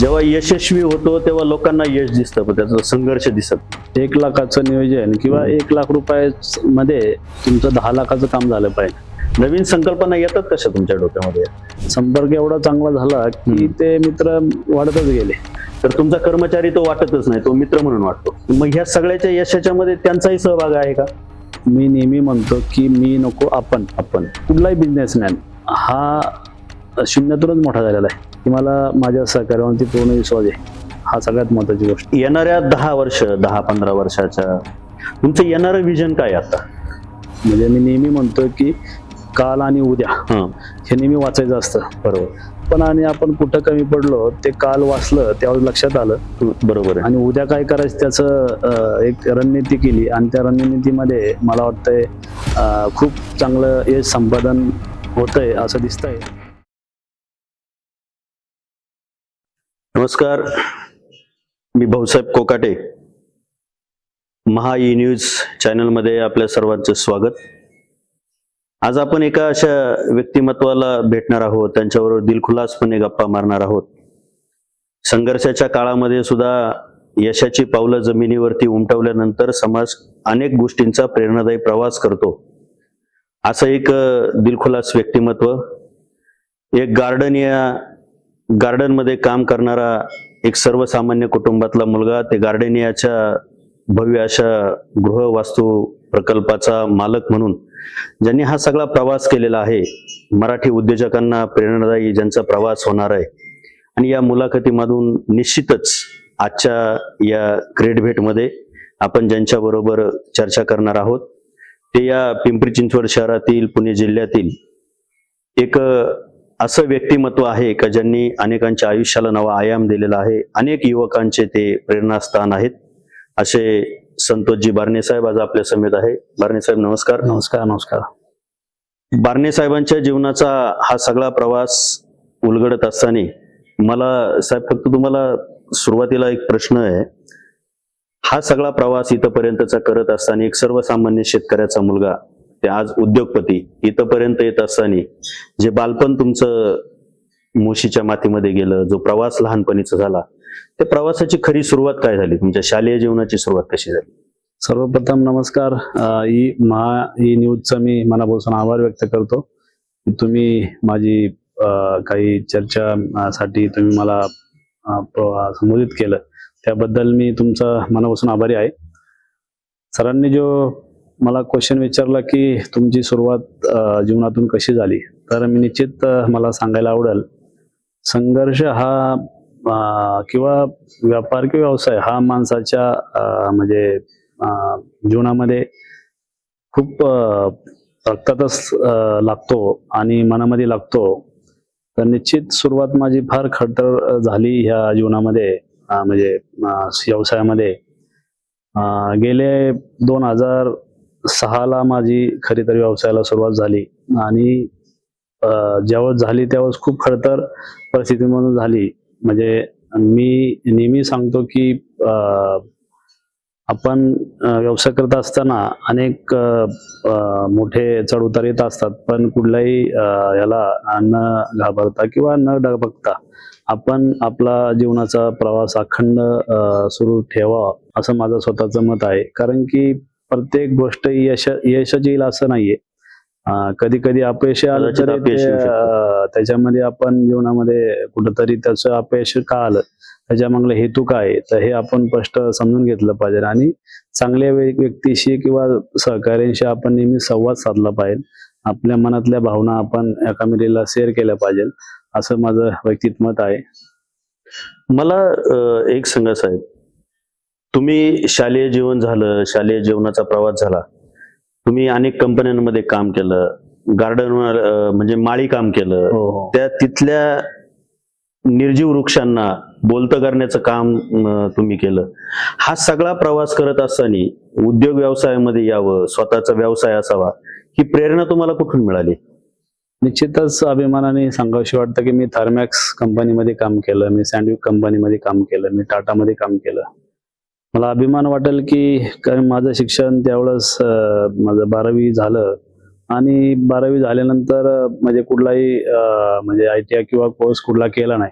जेव्हा यशस्वी होतो तेव्हा लोकांना यश दिसतं, पण त्याचा संघर्ष दिसत नाही. 1 लाखाचं नियोजन किंवा 1 लाख रुपयामध्ये तुमचं 10 लाखाचं काम झालं पाहिजे. नवीन संकल्पना येतात कशा तुमच्या डोक्यामध्ये? संपर्क एवढा चांगला झाला की ते मित्र वाढतच गेले. तर तुमचा कर्मचारी तो वाटतच नाही, तो मित्र म्हणून वाटतो. मग ह्या सगळ्याच्या यशाच्या मध्ये त्यांचाही सहभाग आहे का? मी नेहमी म्हणतो की मी नको आपण. कुठलाही बिझनेसमॅन हा शून्यातूनच मोठा झालेला आहे की मला माझ्या सहकार्यावरती पूर्ण विश्वास आहे. हा सगळ्यात महत्त्वाची गोष्ट. येणाऱ्या 10-15 वर्षाच्या तुमचं येणारं विजन काय आता? म्हणजे मी नेहमी म्हणतो की काल आणि उद्या हे नेहमी वाचायचं असतं. बरोबर. पण आणि आपण कुठं कमी पडलो ते काल वाचलं त्यावर लक्षात आलं. बरोबर आहे. आणि उद्या काय करायचं त्याचं एक रणनीती केली आणि त्या रणनीतीमध्ये मला वाटतंय खूप चांगलं यश संपादन होतंय असं दिसतंय. नमस्कार, मी भाऊसाहेब कोकाटे. महा ई न्यूज चॅनलमध्ये आपल्या सर्वांचं स्वागत. आज आपण एका अशा व्यक्तिमत्वाला भेटणार आहोत, त्यांच्याबरोबर दिलखुलासपणे गप्पा मारणार आहोत. संघर्षाच्या काळामध्ये सुद्धा यशाची पावलं जमिनीवरती उमटवल्यानंतर समाज अनेक गोष्टींचा प्रेरणादायी प्रवास करतो. असं एक दिलखुलास व्यक्तिमत्व, एक गार्डनमध्ये काम करणारा एक सर्वसामान्य कुटुंबातला मुलगा, ते गार्डनियाच्या भव्य अशा गृहवास्तू प्रकल्पाचा मालक म्हणून ज्यांनी हा सगळा प्रवास केलेला आहे. मराठी उद्योजकांना प्रेरणादायी ज्यांचा प्रवास होणार आहे. आणि या मुलाखतीमधून निश्चितच आजच्या या क्रेड भेटमध्ये आपण ज्यांच्या बरोबर चर्चा करणार आहोत ते या पिंपरी चिंचवड शहरातील, पुणे जिल्ह्यातील एक असं व्यक्तिमत्व आहे का ज्यांनी अनेकांच्या आयुष्याला नवा आयाम दिलेला आहे. अनेक युवकांचे ते प्रेरणास्थान आहेत. असे संतोषजी बारणे साहेब आज आपल्या समेत आहे. बारणे साहेब नमस्कार. नमस्कार. बारणे साहेबांच्या जीवनाचा हा सगळा प्रवास उलगडत असताना मला साहेब फक्त तुम्हाला सुरुवातीला एक प्रश्न आहे. हा सगळा प्रवास इथपर्यंतचा करत असताना एक सर्वसामान्य शेतकऱ्याचा मुलगा ते आज उद्योगपती इथपर्यंत येत असताना जे बालपण तुमचं मुशीच्या मातीमध्ये गेलं, जो प्रवास लहानपणीचा झाला, त्या प्रवासाची खरी सुरुवात काय झाली? तुमच्या शालेय जीवनाची सुरुवात कशी झाली? सर्वप्रथम नमस्कार. महा ई न्यूजचा मी मनापासून आभार व्यक्त करतो की तुम्ही माझी काही चर्चासाठी तुम्ही मला संबोधित केलं, त्याबद्दल मी तुमचा मनापासून आभारी आहे. सरांनी जो मला क्वेश्चन विचारला की तुमची सुरुवात जीवनातून कशी झाली, तर मी निश्चित मला सांगायला आवडेल, संघर्ष हा किंवा व्यापार किंवा व्यवसाय हा माणसाच्या म्हणजे जीवनामध्ये खूप रक्तातच लागतो आणि मनामध्ये लागतो. तर निश्चित सुरुवात माझी फार खडतर झाली ह्या जीवनामध्ये, म्हणजे व्यवसायामध्ये. गेले 2006ला माझी खरी तर व्यवसायाला सुरुवात झाली आणि ज्यावेळेस झाली त्यावेळेस खूप खडतर परिस्थितीमधून झाली. म्हणजे मी नेहमी सांगतो की आपण व्यवसाय करत असताना अनेक मोठे चढउतार येत असतात, पण कुठल्याही याला न घाबरता किंवा न डगमगता आपण आपला जीवनाचा प्रवास अखंड सुरू ठेवा, असं माझं स्वतःचं मत आहे. कारण की प्रत्येक गोष्ट यशच येईल असं नाहीये. कधी कधी अपयश आलं तर त्याच्यामध्ये आपण जीवनामध्ये कुठंतरी त्याचं अपयश का आलं, त्याच्या मागला हेतू काय, तर हे आपण स्पष्ट समजून घेतलं पाहिजे. आणि चांगल्या व्यक्तीशी किंवा सहकार्यांशी आपण नेहमी संवाद साधला पाहिजे. आपल्या मनातल्या भावना आपण एकामेकीला शेअर केल्या पाहिजे, असं माझं वैयक्तिक मत आहे. मला एक सांगा साहेब, तुम्ही शालेय जीवन झालं, शालेय जीवनाचा प्रवास झाला, तुम्ही अनेक कंपन्यांमध्ये काम केलं, गार्डनवर म्हणजे माळी काम केलं. त्या तिथल्या निर्जीव वृक्षांना बोलतं करण्याचं काम तुम्ही केलं. हा सगळा प्रवास करत असताना उद्योग व्यवसायामध्ये यावं, स्वतःचा व्यवसाय असावा, ही प्रेरणा तुम्हाला कुठून मिळाली? निश्चितच अभिमानाने सांगावशी वाटतं की मी थर्मॅक्स कंपनीमध्ये काम केलं, मी सँडविक कंपनीमध्ये काम केलं, मी टाटामध्ये काम केलं. मला अभिमान वाटेल की कारण माझं शिक्षण त्यावेळेस माझं 12वी झालं आणि 12वी झाल्यानंतर म्हणजे कुठलाही म्हणजे ITI किंवा कोर्स कुठला केला नाही.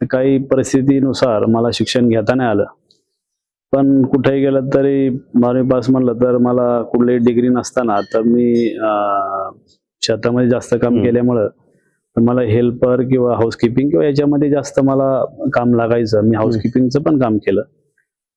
काही परिस्थितीनुसार मला शिक्षण घेता नाही आलं. पण कुठेही गेलं तरी 12वी पास म्हणलं तर मला कुठलीही डिग्री नसताना तर मी शेतामध्ये जास्त काम हम्म. केल्यामुळं मला हेल्पर किंवा हाऊसकीपिंग किंवा याच्यामध्ये जास्त मला काम लागायचं. मी हाऊसकीपिंगचं पण काम केलं.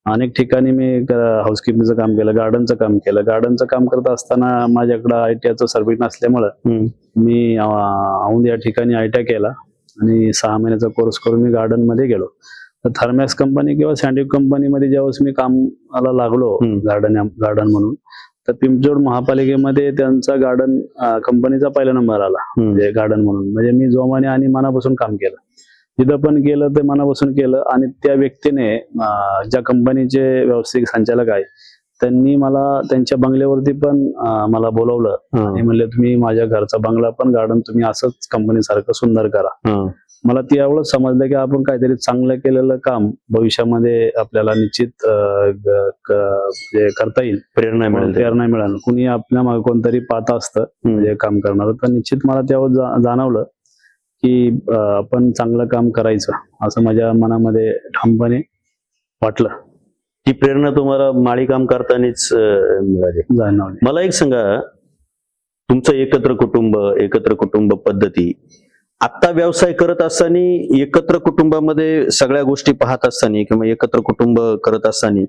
अनेक ठिकाणी मी हाऊसकीपिंगचं काम केलं, गार्डनचं काम केलं. गार्डनचं काम करत असताना माझ्याकडं ITIचं सर्टिफिकेट नसल्यामुळं मी औंध या ठिकाणी ITI केला आणि 6 महिन्याचा कोर्स करून मी गार्डनमध्ये गेलो. तर थर्मॅक्स कंपनी किंवा सँडविक कंपनीमध्ये ज्यावेळेस मी कामाला लागलो गार्डन म्हणून, तर पिंपजोड महापालिकेमध्ये त्यांचा गार्डन कंपनीचा पहिला नंबर आला म्हणजे गार्डन म्हणून. म्हणजे मी जोमाने आणि मनापासून काम केलं. जिथं पण केलं ते मनापासून केलं. आणि त्या व्यक्तीने ज्या कंपनीचे व्यावसायिक संचालक आहे त्यांनी मला त्यांच्या बंगल्यावरती पण मला बोलवलं आणि म्हणले तुम्ही माझ्या घरचा बंगला पण गार्डन तुम्ही असंच कंपनीसारखं सुंदर करा. मला ती एवढंच समजलं की आपण काहीतरी चांगलं केलेलं काम भविष्यामध्ये आपल्याला निश्चित करता येईल, प्रेरणा मिळेल. कुणी आपल्या मागे कोणतरी पाहत असतं म्हणजे काम करणार, तर निश्चित मला त्यावर जाणवलं की आपण चांगलं काम करायचं असं माझ्या मनामध्ये ठामपणे वाटलं. ती प्रेरणा तुम्हाला माळी काम करतानाच मिळाली. जाणवली. मला एक सांगा, तुमचं एकत्र कुटुंब पद्धती, आता व्यवसाय करत असताना एकत्र कुटुंबामध्ये सगळ्या गोष्टी पाहत असताना किंवा एकत्र कुटुंब करत असताना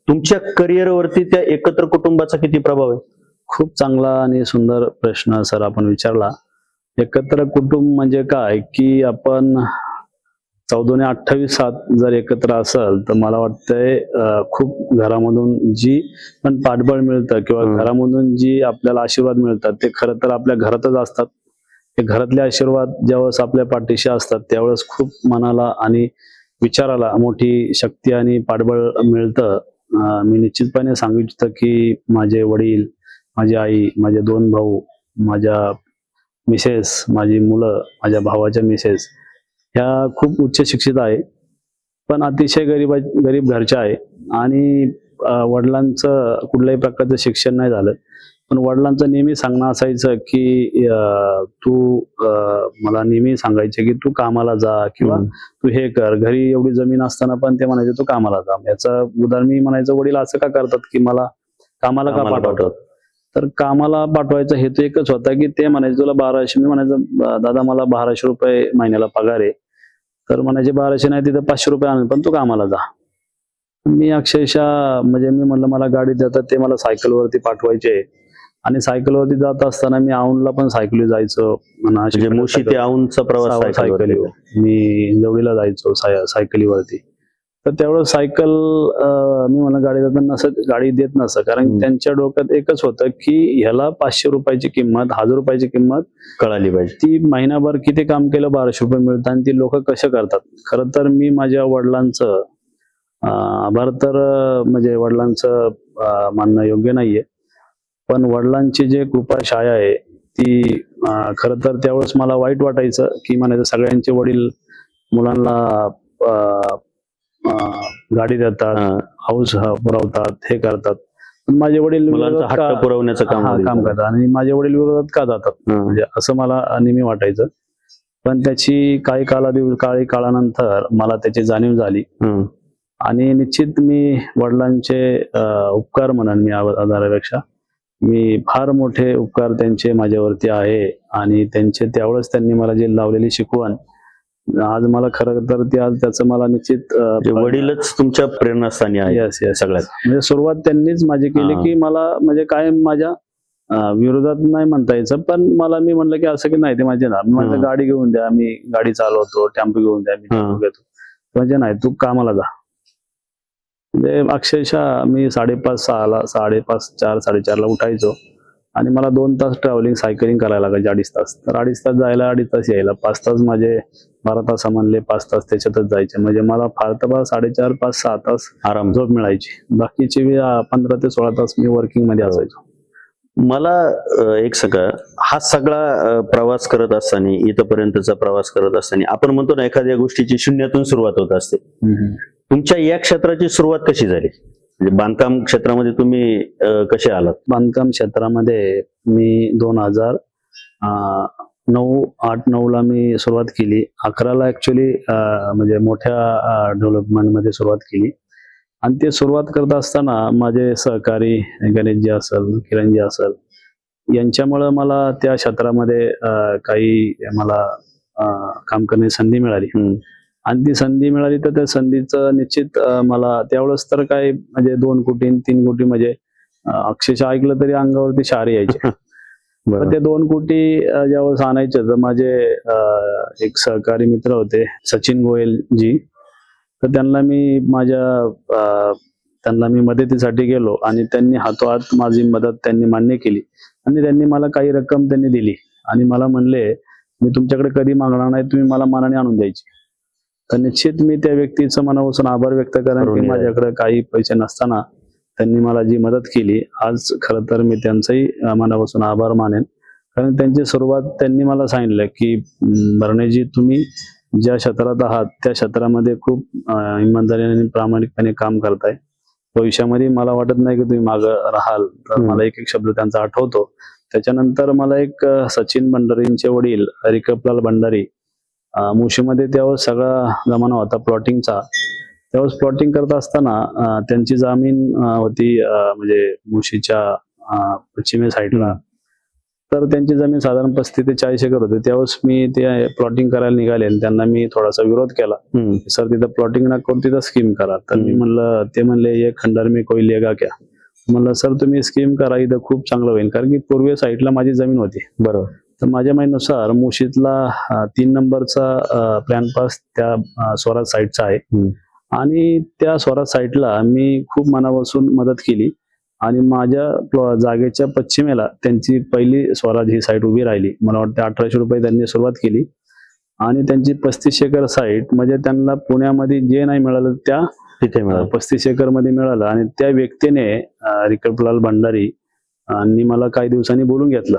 तुमच्या करिअरवरती त्या एकत्र कुटुंबाचा किती प्रभाव आहे? खूप चांगला आणि सुंदर प्रश्न सर आपण विचारला. एकत्र कुटुंब म्हणजे काय की आपण 14 आणि 28 जर एकत्र असेल तर मला वाटतंय खूप घरामधून जी पण पाठबळ मिळतं किंवा घरामधून जी आपल्याला आशीर्वाद मिळतात ते खरं तर आपल्या घरातच असतात. ते घरातले आशीर्वाद ज्यावेळेस आपल्या पाठीशी असतात त्यावेळेस खूप मनाला आणि विचाराला मोठी शक्ती आणि पाठबळ मिळतं. मी निश्चितपणे सांगू इच्छितो की माझे वडील, माझी आई, माझे 2 भाऊ, माझ्या मिसेस, माझी मुलं, माझ्या भावाच्या मिसेस ह्या खूप उच्च शिक्षित आहे, पण अतिशय गरीब घरच्या आहे. आणि वडिलांचं कुठल्याही प्रकारचं शिक्षण नाही झालं, पण वडिलांचं नेहमी सांगणं असायचं की तू मला नेहमी सांगायचे की तू कामाला जा किंवा तू हे कर. घरी एवढी जमीन असताना पण ते म्हणायचे तू कामाला जा. याचं उदाहरण मी म्हणायचं वडील असं का करतात की मला कामाला का पाठवतात. तर कामाला पाठवायचा हेतू एकच होता की ते म्हणायचे तुला 1200, मी म्हणायचं दादा मला 1200 रुपये महिन्याला पगार आहे. तर म्हणायचे 1200 नाही तिथं 500 रुपये आणून पण तू कामाला जा. मी अक्षरशः म्हणजे मी म्हणलं मला गाडी देतात ते मला सायकलवरती पाठवायचे आणि सायकलवरती जात असताना मी औंधला पण सायकली जायचो. म्हणजे मुशी ते औंधचा प्रवास सायकलीवर मी जवळीला जायचो सायकलीवरती. तर त्यावेळेस सायकल मी मला गाडी देत नसं, कारण त्यांच्या डोक्यात एकच होतं की ह्याला 500 रुपयाची किंमत, 1000 रुपयाची किंमत कळाली पाहिजे. ती महिनाभर किती काम केलं 1200 रुपये मिळतात आणि ती लोक कसे करतात. खरं तर मी माझ्या वडिलांचं आभार तर म्हणजे वडिलांचं मानणं योग्य नाहीये, पण वडिलांची जे कृपा छाया आहे ती खरं तर त्यावेळेस मला वाईट वाटायचं की म्हणायचं सगळ्यांचे वडील मुलांना गाडी देतात, हाऊस पुरवतात, हे करतात, पण माझे वडील मुलांचा हट्ट पुरवण्याचं काम करतात आणि माझे वडील विरोधात का जातात म्हणजे असं मला नेहमी वाटायचं. पण त्याची काही काळानंतर मला त्याची जाणीव झाली आणि निश्चित मी वडिलांचे उपकार म्हणून मी आधारापेक्षा मी फार मोठे उपकार त्यांचे माझ्यावरती आहे. आणि त्यावेळेस त्यांनी मला जे लावलेली शिकवण आज मला खरं तर ते आज त्याचं मला निश्चित वडीलच तुमच्या प्रेरणास्थानी आहे. यस सगळ्यात म्हणजे सुरुवात त्यांनीच माझी केली की मला म्हणजे काय माझ्या विरोधात नाही म्हणता यायचं, पण मला मी म्हणलं की असं की नाही ते माझे ना माझं गाडी घेऊन द्या, मी गाडी चालवतो, टेम्पो घेऊन द्या, मी टेम्पो घेतो, म्हणजे नाही तू कामाला जा. म्हणजे अक्षरशः मी 5:30, 6:30, 4:30 उठायचो आणि मला 2 तास ट्रॅव्हलिंग सायकलिंग करायला लागायचे, 2.5 तास. तर 2.5 तास जायला, 2.5 तास यायला, 5 तास माझे 12 तास म्हणले 5 तास त्याच्यातच जायचे. म्हणजे मला फार तर 4.5, 5, 6 तास आराम झोप मिळायची. बाकीचे 15 ते 16 तास मी वर्किंग मध्ये असायचो. मला एक सगळं हा सगळा प्रवास करत असताना, इथपर्यंतचा प्रवास करत असताना आपण म्हणतो ना एखाद्या गोष्टीची शून्यातून सुरुवात होत असते. तुमच्या या क्षेत्राची सुरुवात कशी झाली? म्हणजे बांधकाम क्षेत्रामध्ये तुम्ही कसे आलात? बांधकाम क्षेत्रामध्ये मी 9 ला मी सुरुवात केली. 11ला ऍक्च्युली म्हणजे मोठ्या डेव्हलपमेंटमध्ये सुरुवात केली. आणि ते सुरुवात करत असताना माझे सहकारी गणेशजी असेल, किरणजी असेल, यांच्यामुळं मला त्या क्षेत्रामध्ये काही मला काम करण्याची संधी मिळाली. आणि ती संधी मिळाली तर त्या संधीचं निश्चित मला त्यावेळेस तर काय म्हणजे 2 कोटी 3 कोटी म्हणजे अक्षरशः ऐकलं तरी अंगावरती शहारे यायचे. तर ते 2 कोटी ज्यावेळेस आणायचे तर माझे एक सहकारी मित्र होते सचिन गोयल जी, तर त्यांना मी मदतीसाठी गेलो आणि त्यांनी हातोहात माझी मदत त्यांनी मान्य केली आणि त्यांनी मला काही रक्कम त्यांनी दिली आणि मला म्हणले मी तुमच्याकडे कधी मागणार नाही, तुम्ही मला मनाने आणून द्यायची. तर निश्चित मी त्या व्यक्तीचं मनापासून आभार व्यक्त करेन की माझ्याकडे काही पैसे नसताना त्यांनी मला जी मदत केली. आज खरं तर मी त्यांचाही मनापासून आभार मानेन, कारण त्यांची सुरुवात त्यांनी मला सांगितलं की भरणेजी तुम्ही ज्या क्षेत्रात आहात त्या क्षेत्रामध्ये खूप इमानदारीने आणि प्रामाणिकपणे काम करताय. भविष्यामध्ये मला वाटत नाही की तुम्ही मागं राहाल. तर मला एक शब्द त्यांचा आठवतो. त्याच्यानंतर मला एक सचिन भंडारींचे वडील रिकपलाल भंडारी, मुशीमध्ये त्यावेळेस सगळा जमाना होता प्लॉटिंगचा. त्यावेळेस प्लॉटिंग करत असताना त्यांची जमीन होती म्हणजे मुशीच्या पश्चिमे साईडला. तर त्यांची जमीन साधारण 35 ते 40 एकर होती. त्यावेळेस मी ते प्लॉटिंग करायला निघाले आणि त्यांना मी थोडासा विरोध केला. सर तिथं प्लॉटिंग ना करून तिथं स्कीम करा. तर मी म्हणलं, ते म्हणले ये खंडर में कोई लेगा क्या. म्हणलं सर तुम्ही स्कीम करा, इथं खूप चांगलं होईल, कारण की पूर्व साईडला माझी जमीन होती. बरोबर. तर माझ्या माहितीनुसार मुशीतला 3 नंबरचा प्लॅन पास त्या स्वराज साईडचा आहे आणि त्या स्वराज साईडला मी खूप मनापासून मदत केली आणि माझ्या जागेच्या पश्चिमेला त्यांची पहिली स्वराज ही साईट उभी राहिली. मला वाटतं 1800 रुपये त्यांनी सुरुवात केली आणि त्यांची 35 एकर साईट म्हणजे त्यांना पुण्यामध्ये जे नाही मिळालं त्या तिथे 35 एकर मध्ये मिळालं. आणि त्या व्यक्तीने रिकपलाल भंडारी यांनी मला काही दिवसांनी बोलून घेतलं.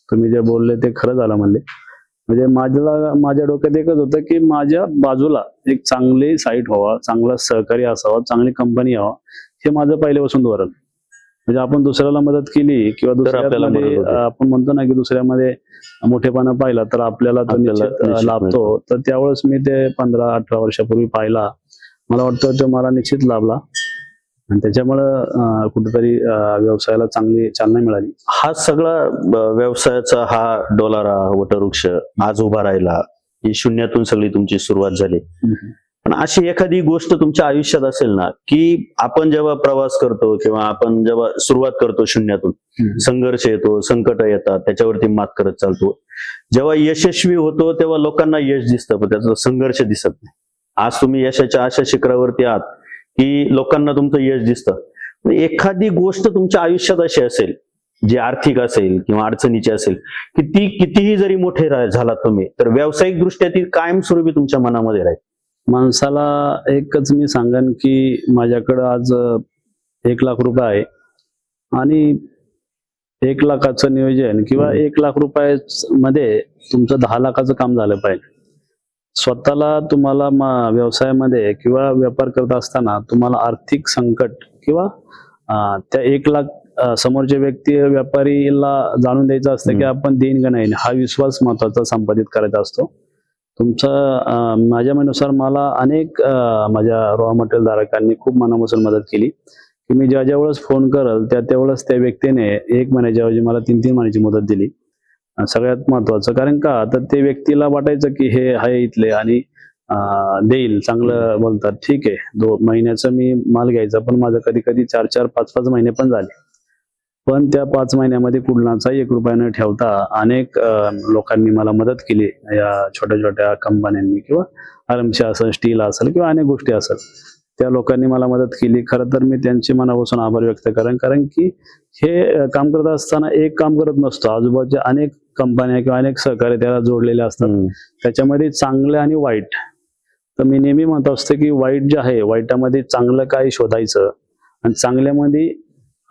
तुम्ही जे बोलले ते खरं झालं म्हणले. म्हणजे माझ्या डोक्यात एकच होतं की माझ्या बाजूला एक चांगली साईट व्हावा, चांगला सहकारी असावा, चांगली कंपनी यावा, हे माझं पहिल्यापासून धोरण. म्हणजे आपण दुसऱ्याला मदत केली किंवा दुसऱ्यामध्ये आपण म्हणतो ना की दुसऱ्यामध्ये मोठेपणा पाहिला तर आपल्याला तो निश्चित लाभतो. तर त्यावेळेस मी ते 15-18 वर्षापूर्वी पाहिला. मला वाटतं तो मला निश्चित लाभला आणि त्याच्यामुळं कुठेतरी व्यवसायाला चांगली चालना मिळाली. हा सगळा व्यवसायाचा हा डोलारा वटवृक्ष आज उभा राहिला, ही शून्यातून सगळी तुमची सुरुवात झाली. पण अशी एखादी गोष्ट तुमच्या आयुष्यात असेल ना की आपण जेव्हा प्रवास करतो किंवा आपण जेव्हा सुरुवात करतो शून्यातून, संघर्ष येतो, संकट येतात, त्याच्यावरती मात करत चालतो, जेव्हा यशस्वी होतो तेव्हा लोकांना यश दिसतं पण त्याचा संघर्ष दिसत नाही. आज तुम्ही यशाच्या अशा शिखरावरती आहात की लोकांना तुमचं यश दिसतं. एखादी गोष्ट तुमच्या आयुष्यात अशी असेल जी आर्थिक असेल किंवा अडचणीची असेल की ती कितीही जरी मोठे झालात तुम्ही तर व्यावसायिक दृष्ट्या ती कायमस्वरूपी तुमच्या मनामध्ये राहील. माणसाला एकच मी सांगेन की माझ्याकडं आज 1 लाख रुपये आहे आणि 1 लाखाचं नियोजन किंवा 1 लाख रुपयामध्ये तुमचं 10 लाखाचं काम झालं पाहिजे. स्वतःला तुम्हाला व्यवसायामध्ये किंवा व्यापार करत असताना तुम्हाला आर्थिक संकट किंवा त्या 1 लाख समोरच्या व्यक्ती व्यापारीला जाणून द्यायचं असतं की आपण देईन का नाही, हा विश्वास महत्वाचा संपादित करायचा असतो तुमचा. माझ्या मनानुसार मला अनेक माझ्या रॉ मटेरियल धारकांनी खूप मनापासून मदत केली की मी ज्या वेळेस फोन करल त्या वेळेस त्या व्यक्तीने 1 महिन्याच्या ऐवजी मला 3-3 महिन्याची मुदत दिली. सगळ्यात महत्वाचं कारण का तर ते व्यक्तीला वाटायचं की हे आहे इथले आणि देईल, चांगलं बोलतात, ठीक आहे 2 महिन्याचं मी माल घ्यायचा पण माझं कधी कधी 4-4, 5-5 महिने पण झाले. पण त्या 5 महिन्यामध्ये कुठलाचा 1 रुपया न ठेवता अनेक लोकांनी मला मदत केली. या छोट्या छोट्या कंपन्यांनी किंवा आरमशी असेल, स्टील असेल किंवा अनेक गोष्टी असेल, त्या लोकांनी मला मदत केली. खरं तर मी त्यांचे मनापासून आभार व्यक्त करेन, कारण की हे काम करत असताना एक काम करत नसतो, आजूबाजूच्या अनेक कंपन्या किंवा अनेक सहकारी त्याला जोडलेले असतात. त्याच्यामध्ये चांगलं आणि वाईट. तर मी नेहमी म्हणत असतो की वाईट जे आहे वाईटामध्ये चांगलं काय शोधायचं आणि चांगल्यामध्ये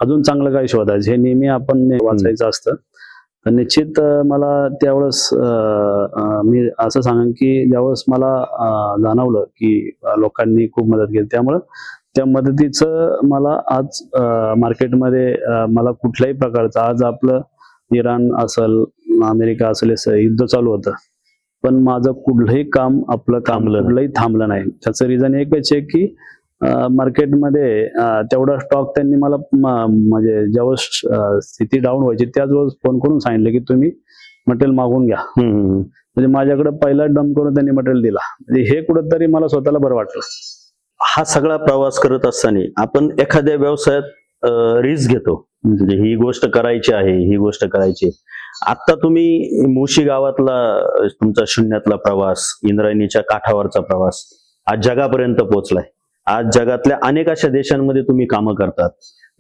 अजून चांगलं काय शोधायचं हे नेहमी आपण वाचायचं असतं. तर निश्चित मला त्यावेळेस मी असं सांगेन की ज्यावेळेस मला जाणवलं की लोकांनी खूप मदत केली, त्यामुळं त्या मदतीचं मला आज मार्केटमध्ये मला कुठल्याही प्रकारचं आज आपलं इराण असेल, अमेरिका असले युद्ध चालू होतं, पण माझं कुठलंही काम आपलं काम थांबलं नाही. कुठलंही थांबलं नाही. त्याचं रिझन एकच आहे की मार्केटमध्ये तेवढा स्टॉक त्यांनी मला म्हणजे जेव्हा स्थिती डाऊन व्हायची त्याच वेळेस फोन करून सांगितलं की तुम्ही मटेरियल मागून घ्या. म्हणजे माझ्याकडे पहिला डंप करून त्यांनी मटेरियल दिला. म्हणजे हे कुठंतरी मला स्वतःला बरं वाटलं. हा सगळा प्रवास करत असताना आपण एखाद्या व्यवसायात रिस्क घेतो, म्हणजे ही गोष्ट करायची आहे, ही गोष्ट करायची आहे. आता तुम्ही मुळशी गावातला तुमचा शून्यातला प्रवास, इंद्रायणीच्या काठावरचा प्रवास आज जगापर्यंत पोहोचलाय. आज जगातल्या अनेक अशा देशांमध्ये तुम्ही कामं करतात.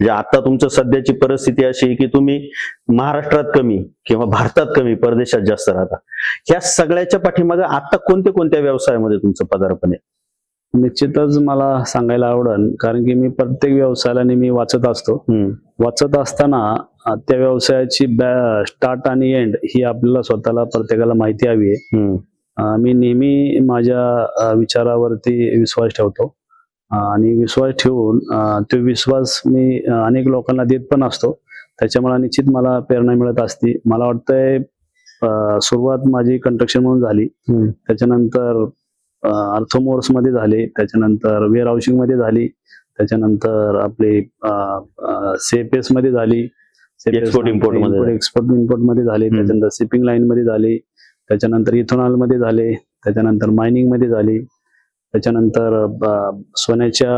म्हणजे आता तुमचं सध्याची परिस्थिती अशी आहे की तुम्ही महाराष्ट्रात कमी किंवा भारतात कमी, परदेशात जास्त राहता. ह्या सगळ्याच्या पाठीमागे आता कोणत्या व्यवसायामध्ये तुमचं पदार्पण आहे? निश्चितच मला सांगायला आवडेल, कारण की मी प्रत्येक व्यवसायाला नेहमी वाचत असतो. वाचत असताना त्या व्यवसायाची स्टार्ट आणि एंड ही आपल्याला स्वतःला प्रत्येकाला माहिती हवी आहे. मी नेहमी माझ्या विचारावरती विश्वास ठेवतो आणि विश्वास ठेवून तो विश्वास मी अनेक लोकांना देत पण असतो. त्याच्यामुळे निश्चित मला प्रेरणा मिळत असते. मला वाटतंय सुरुवात माझी कंस्ट्रक्शन म्हणून झाली, त्याच्यानंतर अर्थमोर्स मध्ये झाली, त्याच्यानंतर वेअर हाऊसिंग मध्ये झाली, त्याच्यानंतर आपले सेपेस मध्ये झाली, एक्सपोर्ट इम्पोर्ट मध्ये झाली, त्याच्यानंतर शिपिंग लाईन मध्ये झाली, त्याच्यानंतर इथेनॉल मध्ये झाले, त्याच्यानंतर मायनिंग मध्ये झाली, त्याच्यानंतर सोन्याच्या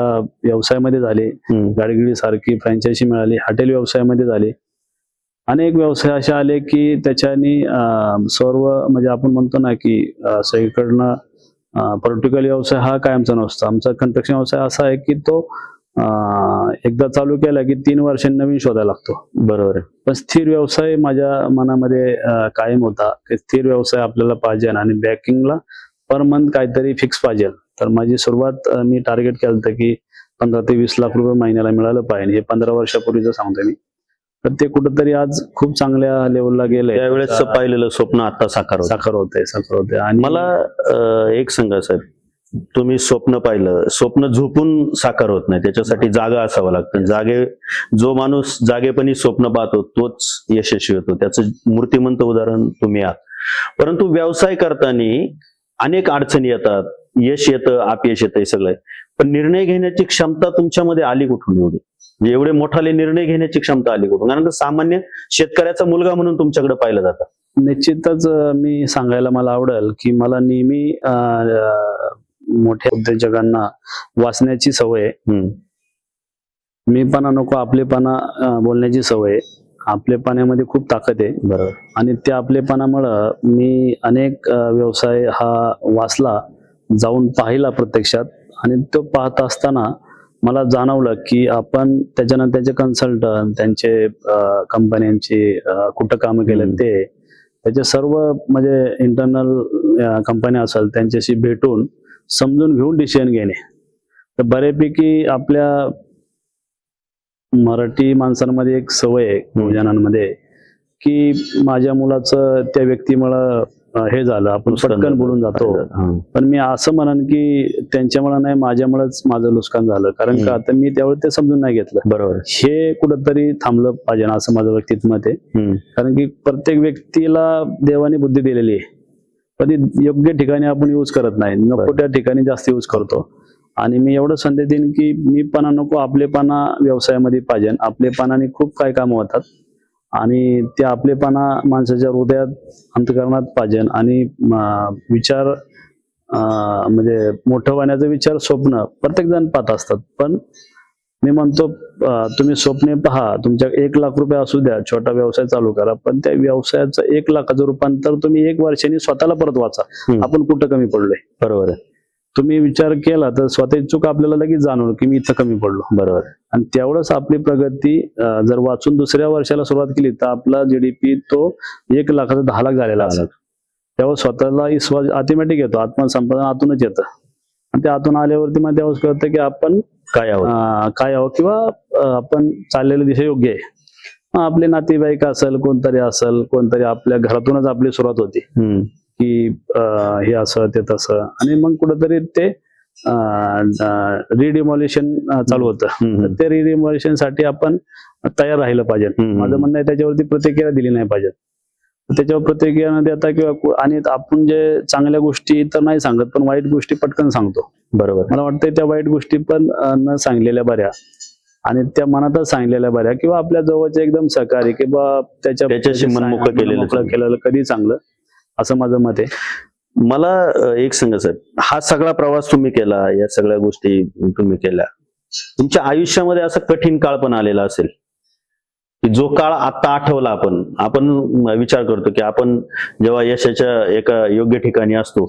व्यवसायामध्ये झाले, गाडगिडी सारखी फ्रँचायझी मिळाली, हॉटेल व्यवसायामध्ये झाले. अनेक व्यवसाय असे आले की त्याच्यानी सर्व म्हणजे आपण म्हणतो ना की सगळीकडनं पर्टिक्युलर व्यवसाय हा कायमचा नसतो. आमचा कंस्ट्रक्शन व्यवसाय असा आहे की तो एकदा चालू केला की 3 वर्षांनी नवीन शोधायला लागतो. बरोबर आहे. पण स्थिर व्यवसाय माझ्या मनामध्ये कायम होता की स्थिर व्यवसाय आपल्याला पाहिजे आणि बॅकिंगला पर मंथ काहीतरी फिक्स पाहिजे. तर माझी सुरुवात मी टार्गेट केलं होतं की 15 ते 20 लाख रुपये महिन्याला मिळालं पाहिजे. हे 15 वर्षापूर्वीचं सांगतोय मी. तर ते कुठंतरी आज खूप चांगल्या लेवलला गेलंय. त्यावेळेस पाहिलेलं स्वप्न आता साकार होतंय. आणि मला एक सांगा साहेब, तुम्ही स्वप्न पाहिलं, स्वप्न झोपून साकार होत नाही, त्याच्यासाठी जागा असावं लागतं. जो माणूस जागेपणी स्वप्न पाहतो तोच यशस्वी होतो. त्याचं मूर्तिमंत उदाहरण तुम्ही आहात. परंतु व्यवसाय करताना अनेक अडचणी येतात, यश येतं, अपयश येतं, हे सगळं. पण निर्णय घेण्याची क्षमता तुमच्यामध्ये आली कुठून एवढी? म्हणजे एवढे मोठाले निर्णय घेण्याची क्षमता आली कुठून? कारण सामान्य शेतकऱ्याचा मुलगा म्हणून तुमच्याकडे पाहिलं जातं. निश्चितच मी सांगायला मला आवडेल की मला नेहमी मोठ्या उद्योजकांना वाचण्याची सवय आहे. मीपणा नको आपलेपणा बोलण्याची सवय आहे. आपलेपणामध्ये खूप ताकद आहे. बरोबर. आणि त्या आपलेपणामुळं मी अनेक व्यवसाय हा वाचला, जाऊन पाहिला प्रत्यक्षात. आणि तो पाहत असताना मला जाणवलं की आपण त्याच्यानंतर त्याचे कन्सल्टंट, त्यांचे कंपन्यांचे कुठं कामं केले ते, त्याचे सर्व म्हणजे इंटरनल कंपन्या असेल त्यांच्याशी भेटून समजून घेऊन डिसिजन घेणे. तर बऱ्यापैकी आपल्या मराठी माणसांमध्ये एक सवय आहे जणांमध्ये की माझ्या मुलाचं त्या व्यक्तीमुळं हे झालं, आपण पटकन बोलून जातो. पण मी असं म्हणन की त्यांच्यामुळे नाही, माझ्यामुळेच माझं नुकसान झालं. कारण का आता मी त्यावेळी ते समजून नाही घेतलं. बरोबर. हे कुठंतरी थांबलं पाहिजे असं माझं व्यक्तित्व मत आहे. कारण की प्रत्येक व्यक्तीला देवाने बुद्धी दिलेली आहे, पण ती योग्य ठिकाणी आपण यूज करत नाही, नको त्या ठिकाणी जास्त यूज करतो. आणि मी एवढं संदेश देईन की मीपणा नको आपलेपणा व्यवसायामध्ये पाहिजे. आपलेपणाने खूप काही कामं होतात आणि त्या आपलेपणा माणसाच्या हृदयात अंतःकरणात पाहिजे. आणि विचार म्हणजे मोठं होण्याचा विचार, स्वप्न प्रत्येक जण पाहत असतात. पण मी म्हणतो तुम्ही स्वप्ने पहा, तुमच्या 1 लाख रुपये असू द्या, छोटा व्यवसाय चालू करा, पण त्या व्यवसायाचं 1 लाखाचं रूपांतर तुम्ही 1 वर्षांनी स्वतःला परत वाचा. आपण कुठं कमी पडलोय. बरोबर आहे. तुम्ही विचार केला तर स्वतःची चूक आपल्याला लगेच जाणवलं की मी इथं कमी पडलो. बरोबर. आणि तेवढंच आपली प्रगती जर वाचून दुसऱ्या वर्षाला सुरुवात केली तर आपला GDP तो 1 लाखाचा 10 लाख झालेला असतो. तेव्हा स्वतःला विश्वास ऑटोमॅटिक येतो, आत्मसंपादन आतूनच येतं. आणि ते आतून आल्यावरती मग तेव्हाच कळतं की आपण काय आहोत किंवा आपण चाललेली दिशा योग्य आहे. आपले नातेवाईक असेल, कोणतरी आपल्या घरातूनच आपली सुरुवात होती की हे असं ते तसं. आणि मग कुठेतरी ते रिडिमॉलिशन चालू होतं. ते रिडिमॉलिशन साठी आपण तयार राहिलं पाहिजे. माझं म्हणणं आहे त्याच्यावरती प्रतिक्रिया दिली नाही पाहिजे. त्याच्यावर प्रतिक्रिया न देता किंवा आणि आपण जे चांगल्या गोष्टी तर नाही सांगत, पण वाईट गोष्टी पटकन सांगतो. बरोबर. मला वाटतं त्या वाईट गोष्टी पण न सांगलेल्या बऱ्या आणि त्या मनातच सांगलेल्या बऱ्या, किंवा आपल्या जवळचे एकदम सहकारी किंवा त्याच्याशी मन मोकळं केलेलं कधी चांगलं, असं माझं मत आहे. मला एक सांगा साहेब, हा सगळा प्रवास तुम्ही केला, या सगळ्या गोष्टी तुम्ही केल्या, तुमच्या आयुष्यामध्ये असा कठीण काळ पण आलेला असेल की जो काळ आता आठवला आपण विचार करतो की आपण जेव्हा यशाच्या एका योग्य ठिकाणी असतो,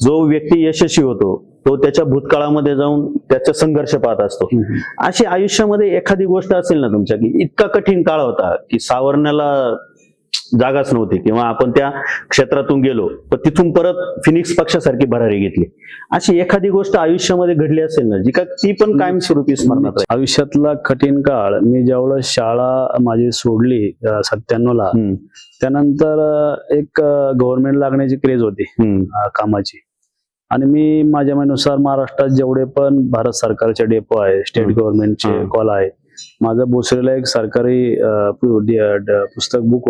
जो व्यक्ती यशस्वी होतो तो त्याच्या भूतकाळामध्ये जाऊन त्याचा संघर्ष पाहत असतो. अशी आयुष्यामध्ये एखादी गोष्ट असेल ना तुमच्या की इतका कठीण काळ होता की सावरण्याला जागाच नव्हती, किंवा आपण त्या क्षेत्रातून गेलो पण तिथून परत फिनिक्स पक्षासारखी भरारी घेतली, अशी एखादी गोष्ट आयुष्यामध्ये घडली असेल ना जी का ती पण कायमस्वरूपी स्मरणात राहील? आयुष्यातला कठीण काळ, मी ज्यावेळेस शाळा माझी सोडली 97 ला, त्यानंतर एक गव्हर्नमेंट लागण्याची क्रेज होती कामाची, आणि मी माझ्या मनानुसार महाराष्ट्रात जेवढे पण भारत सरकारचे डेपो आहे, स्टेट गव्हर्नमेंटचे कॉल आहे, माझं भोसरीला एक सरकारी पुस्तक बुक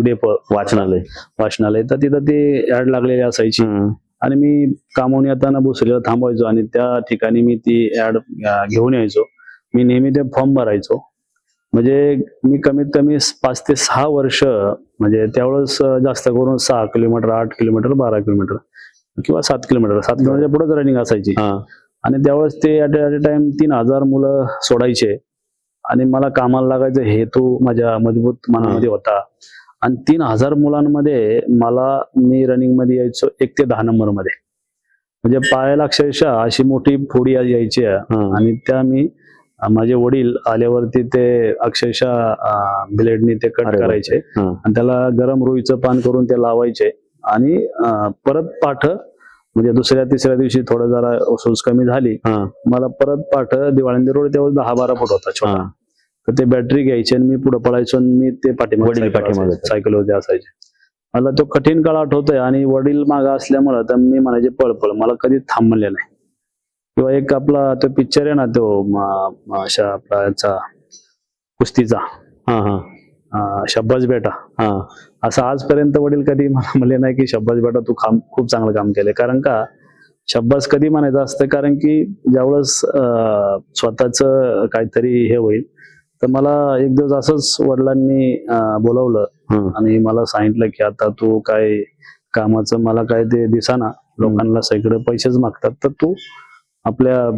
डेपो वाचनालय, तर तिथं ती ऍड लागलेली असायची आणि मी कामावून येताना भोसरीला थांबायचो आणि त्या ठिकाणी मी ती ऍड घेऊन यायचो. मी नेहमी ते फॉर्म भरायचो. म्हणजे मी कमीत कमी 5 ते 6 वर्ष, म्हणजे त्यावेळेस जास्त करून 6 किलोमीटर, 8 किलोमीटर, 12 किलोमीटर किंवा 7 किलोमीटर पुढेच रनिंग असायची. आणि त्यावेळेस ते ऍट अ टाइम 3000 मुलं सोडायचे आणि मला कामाला लागायचं हेतू माझ्या मजबूत मनामध्ये होता. आणि 3000 मुलांमध्ये मी रनिंग मध्ये यायचो 1 ते 10 नंबर मध्ये, म्हणजे पायाला अक्षरशः अशी मोठी फोडी यायची आणि त्या मी माझे वडील आल्यावरती ते अक्षरशः ब्लेडनी ते कट करायचे आणि त्याला गरम रुईचं पान करून ते लावायचे आणि परत पाठ, म्हणजे दुसऱ्या तिसऱ्या दिवशी थोडं जरा सूज कमी झाली, मला परत पाठ दिवाळंदी रोड त्यावेळेस 10-12 फूट होता छोटा, तर ते बॅटरी घ्यायची आणि मी पुढे पळायचो आणि मी ते पाठीमागे सायकलवरती असायचे. मला तो कठीण काळ आठवतोय आणि वडील मागा असल्यामुळं तर मी म्हणायचे पळ, मला कधी थांबले नाही. किंवा एक आपला तो पिक्चर आहे ना, तो अशा याचा कुस्तीचा, शब्बाज बेटा, असं आजपर्यंत वडील कधी मला म्हणले नाही की शब्बाज बेटा तू खूप चांगलं काम केलंय. कारण का शब्बाज कधी म्हणायचं असतं, कारण की ज्यावेळेस स्वतःच काहीतरी हे होईल, तर मला एक दिवस असंच वडिलांनी बोलवलं आणि मला सांगितलं की आता तू काय कामाचं मला काय ते दिसाना, लोकांना सगळे पैसेच मागतात, तर तू आपल्या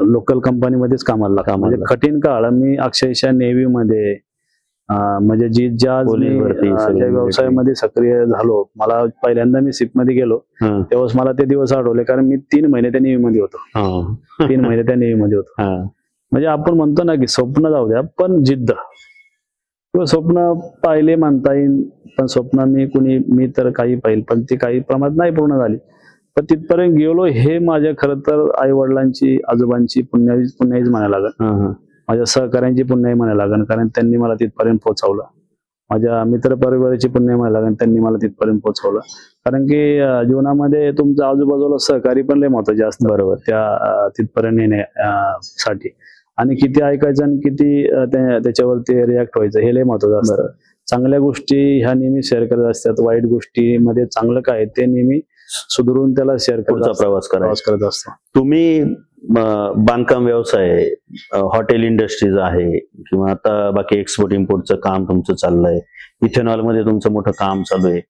लोकल कंपनीमध्येच कामाला लागला. म्हणजे कठीण काळ मी अक्षरशः नेव्ही मध्ये, म्हणजे ज्या व्यवसायामध्ये सक्रिय झालो, मला पहिल्यांदा मी शिप मध्ये गेलो तेव्हाच मला ते दिवस आठवले, कारण मी 3 महिने त्या नेव्ही मध्ये होतो. 3 महिने त्या नेव्ही मध्ये होतो. म्हणजे आपण म्हणतो ना की स्वप्न जाऊ द्या, पण जिद्द किंवा स्वप्न पाहिले म्हणता येईल, पण स्वप्न मी तर काही पाहिलं, पण ती काही प्रमाणात नाही पूर्ण झाली. पण तिथपर्यंत गेलो हे माझ्या खरं तर आई वडिलांची, आजोबांची पुण्याईच म्हणायला लागेल, माझ्या सहकार्यांची पुण्याई म्हणायला लागेल, कारण त्यांनी मला तिथपर्यंत पोहोचवलं. माझ्या मित्र परिवाराची पुण्याई म्हणायला लागेल, त्यांनी मला तिथपर्यंत पोहोचवलं. कारण की जीवनामध्ये तुमच्या आजूबाजूला सहकारी पण लय महत्वाचे असतं, बरोबर, त्या तिथपर्यंत येण्यासाठी. आणि किती ऐकायचं आणि किती त्याच्यावरती रिॲक्ट व्हायचं हे लय महत्वाचं असतं. चांगल्या गोष्टी ह्या नेहमी शेअर करत असतात, वाईट गोष्टीमध्ये चांगलं काय ते नेहमी सुधारून त्याला शेअर प्रवास करत असतो. तुम्ही बांधकाम व्यवसाय, हॉटेल इंडस्ट्रीज आहे, किंवा आता बाकी एक्सपोर्ट इम्पोर्टचं काम तुमचं चाललंय, इथेनॉल मध्ये तुमचं मोठं काम चालू आहे.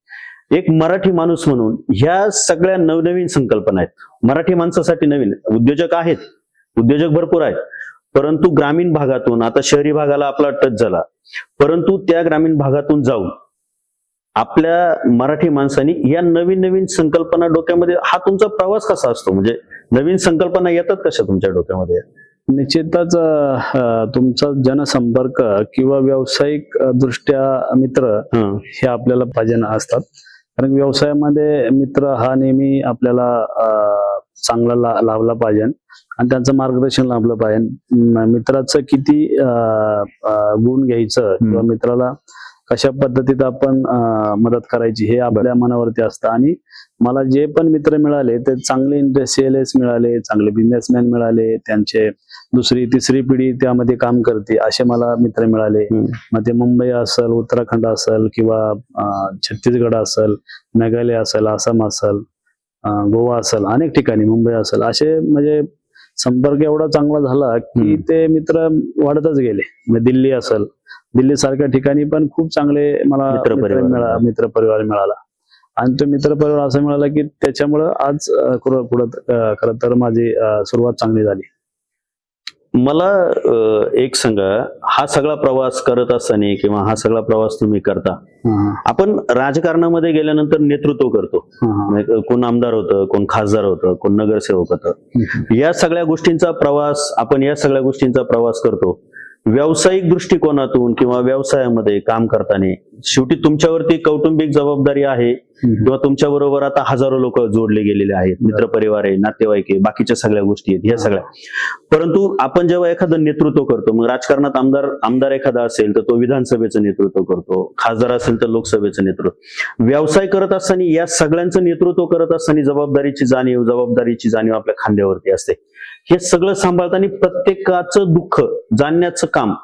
एक मराठी माणूस म्हणून ह्या सगळ्या नवनवीन संकल्पना आहेत, मराठी माणसासाठी नवीन. उद्योजक आहेत, उद्योजक भरपूर आहेत, परंतु ग्रामीण भागातून, आता शहरी भागाला आपला टच झाला, परंतु त्या ग्रामीण भागातून जाऊन आपल्या मराठी माणसांनी या नवीन संकल्पना डोक्यामध्ये, हा तुमचा प्रवास कसा असतो? म्हणजे नवीन संकल्पना येतात कशा तुमच्या डोक्यामध्ये? निश्चितच तुमचा जनसंपर्क किंवा व्यावसायिक दृष्ट्या मित्र हे आपल्याला पाहिजे असतात. कारण व्यवसायामध्ये मित्र हा नेहमी आपल्याला चांगला लाभला पाहिजे आणि त्यांचं मार्गदर्शन लाभलं पाहिजे. मित्राचं किती गुण घ्यायचं किंवा मित्राला कशा पद्धतीत आपण मदत करायची हे आपल्या मनावरती असतं. आणि मला जे पण मित्र मिळाले ते चांगले इंडस्ट्रियलिस्ट मिळाले, चांगले बिझनेसमॅन मिळाले, त्यांचे दुसरी तिसरी पिढी त्यामध्ये काम करते असे मला मित्र मिळाले. मग ते मुंबई असेल, उत्तराखंड असेल, किंवा छत्तीसगड असेल, मेघालय असेल, आसाम असेल, गोवा असेल, अनेक ठिकाणी, मुंबई असेल, असे म्हणजे संपर्क एवढा चांगला झाला की ते मित्र वाढतच गेले. म्हणजे दिल्ली असेल, दिल्ली सारख्या ठिकाणी पण खूप चांगले मला मित्र परिवार मिळाला. आणि तो मित्र परिवार असा मिळाला की त्याच्यामुळं आज खरं तर माझी सुरुवात चांगली झाली. मला एक सांगा, हा सगळा प्रवास करत असताना किंवा हा सगळा प्रवास तुम्ही करता, आपण राजकारणामध्ये गेल्यानंतर नेतृत्व करतो. कोण आमदार होतं, कोण खासदार होतं, कोण नगरसेवक होतं. या सगळ्या गोष्टींचा प्रवास करतो. व्यावसायिक दृष्टिकोनातून किंवा व्यवसायामध्ये काम करताना शेवटी तुमच्यावरती कौटुंबिक जबाबदारी आहे, किंवा तुमच्या बरोबर आता हजारो लोक जोडले गेलेले आहेत, मित्रपरिवार आहे, नातेवाईक आहे, बाकीच्या सगळ्या गोष्टी आहेत, ह्या सगळ्या. परंतु आपण जेव्हा एखादं नेतृत्व करतो, मग राजकारणात आमदार एखादा असेल तर तो विधानसभेचं नेतृत्व करतो, खासदार असेल तर लोकसभेचं नेतृत्व. व्यवसाय करत असताना या सगळ्यांचं नेतृत्व करत असताना जबाबदारीची जाणीव आपल्या खांद्यावरती असते. हे सगळं सांभाळताना प्रत्येकाचं दुःख जाणण्याचं काम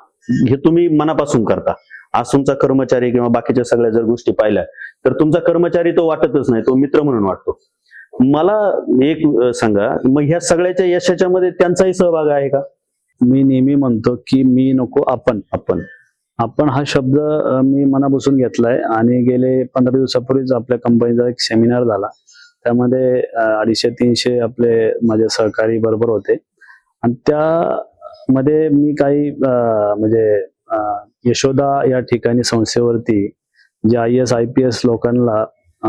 हे तुम्ही मनापासून करता. आज तुमचा कर्मचारी किंवा बाकीच्या सगळ्या जर गोष्टी पाहिल्या तर तुमचा कर्मचारी तो वाटतच नाही, तो मित्र म्हणून वाटतो. मला एक सांगा, मग ह्या सगळ्याच्या यशाच्या मध्ये त्यांचाही सहभाग आहे का? मी नेहमी म्हणतो की मी नको आपण हा शब्द मी मनापासून घेतलाय. आणि गेले 15 दिवसापूर्वीच आपल्या कंपनीचा एक सेमिनार झाला. त्यामध्ये 250-300 आपले माझे सहकारी बरोबर होते. आणि त्यामध्ये मी काही म्हणजे यशोदा या ठिकाणी संस्थेवरती जे IAS IPS लोकांना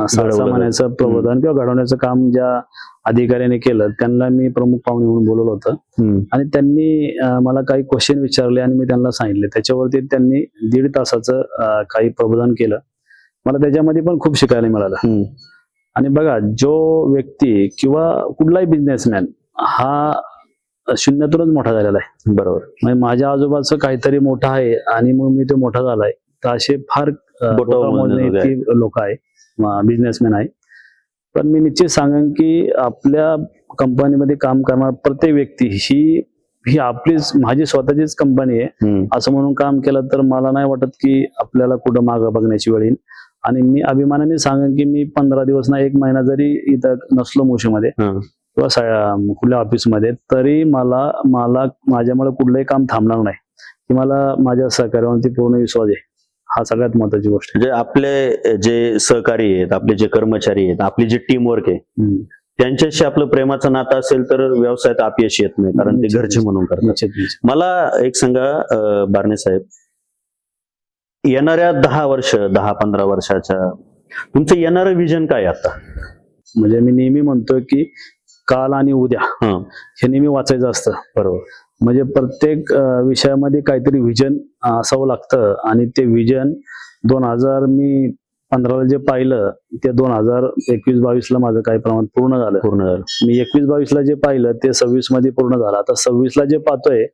सर्वसामान्यांचं प्रबोधन किंवा घडवण्याचं काम ज्या अधिकाऱ्याने केलं त्यांना मी प्रमुख पाहुणे म्हणून बोलवलं होतं. आणि त्यांनी मला काही क्वेश्चन विचारले आणि मी त्यांना सांगितले. त्याच्यावरती त्यांनी 1.5 तासाचं काही प्रबोधन केलं. मला त्याच्यामध्ये पण खूप शिकायला मिळालं. आणि बघा, जो व्यक्ती किंवा कुठलाही बिझनेसमॅन हा शून्यातूनच मोठा झालेला आहे. बरोबर. म्हणजे माझ्या आजोबाचं काहीतरी मोठं आहे आणि मग मी तो मोठा झालाय, तर असे फार लोक आहे, बिझनेसमॅन आहे. पण मी निश्चित सांगेन की आपल्या कंपनीमध्ये काम करणारा प्रत्येक व्यक्ती ही माझी स्वतःचीच कंपनी आहे असं म्हणून काम केलं तर मला नाही वाटत की आपल्याला कुठं मागं बघण्याची वेळ येईल. आणि मी अभिमानाने सांगेन की मी 15 दिवस ना 1 महिना जरी इथं नसलो मोशीमध्ये किंवा कुठल्या ऑफिसमध्ये, तरी मला माझ्यामुळे कुठलंही काम थांबणार नाही. की मला माझ्या सहकार्यावरती पूर्ण विश्वास आहे. हा सगळ्यात महत्वाची गोष्ट आहे. म्हणजे आपले जे सहकारी आहेत, आपले जे कर्मचारी आहेत, आपली जी टीम वर्क आहे, त्यांच्याशी आपलं प्रेमाचं नातं असेल तर व्यवसायात अपयश येत नाही, कारण ते घरचे म्हणून करतात. मला एक सांगा बारणे साहेब, येणाऱ्या 10-15 वर्षाच्या तुमचं येणारं विजन काय आता? म्हणजे मी नेहमी म्हणतो की काल आणि उद्या हे नेहमी वाचायचं असतं. बरोबर. म्हणजे प्रत्येक विषयामध्ये काहीतरी विजन असावं लागतं. आणि ते विजन 2015ला जे पाहिलं ते 2021-22ला माझं काही प्रमाणात पूर्ण झालं. मी 21-22ला जे पाहिलं ते 26 मध्ये पूर्ण झालं. आता 26ला जे पाहतोय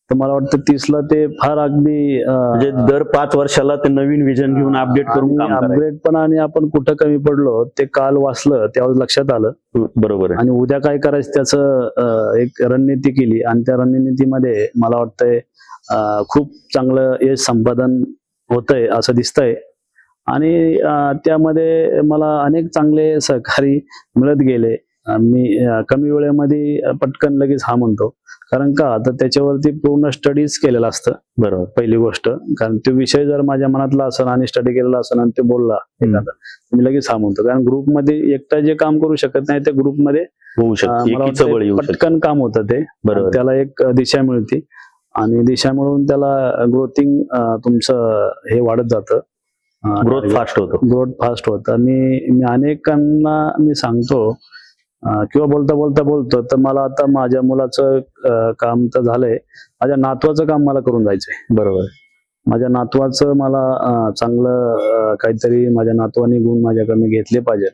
तर मला वाटतं 30ला ते फार अगदी म्हणजे दर 5 वर्षाला ते नवीन विजन घेऊन अपडेट करून अपग्रेड पण. आणि आपण कुठं कमी पडलो ते काल वाचलं त्यावेळेस लक्षात आलं. बरोबर. आणि उद्या काय करायचं त्याचं एक रणनीती केली. आणि त्या रणनीतीमध्ये मला वाटतंय खूप चांगलं यश संपादन होतंय असं दिसतंय. आणि त्यामध्ये मला अनेक चांगले सहकारी मिळत गेले. मी कमी वेळेमध्ये पटकन लगेच हा म्हणतो, कारण का तर त्याच्यावरती पूर्ण स्टडीज केलेलं असतं. बरोबर. पहिली गोष्ट, कारण तो विषय जर माझ्या मनातला असेल आणि स्टडी केलेला असेल आणि ते बोलला एखादा, मी लगेच हा म्हणतो. कारण ग्रुपमध्ये एकटा जे काम करू शकत नाही ते ग्रुपमध्ये होऊ शकतं, पटकन काम होतं ते. त्याला एक दिशा मिळते आणि दिशा मिळून त्याला ग्रोथिंग तुमचं हे वाढत जातं, ग्रोथ फास्ट होतं. आणि मी अनेकांना मी सांगतो किंवा बोलतो तर मला आता माझ्या मुलाचं काम तर झालंय, माझ्या नातवाचं काम मला करून जायचंय. बरोबर. माझ्या नातवाचं मला चांगलं काहीतरी माझ्या नातवानी गुण माझ्याकडनं घेतले पाहिजे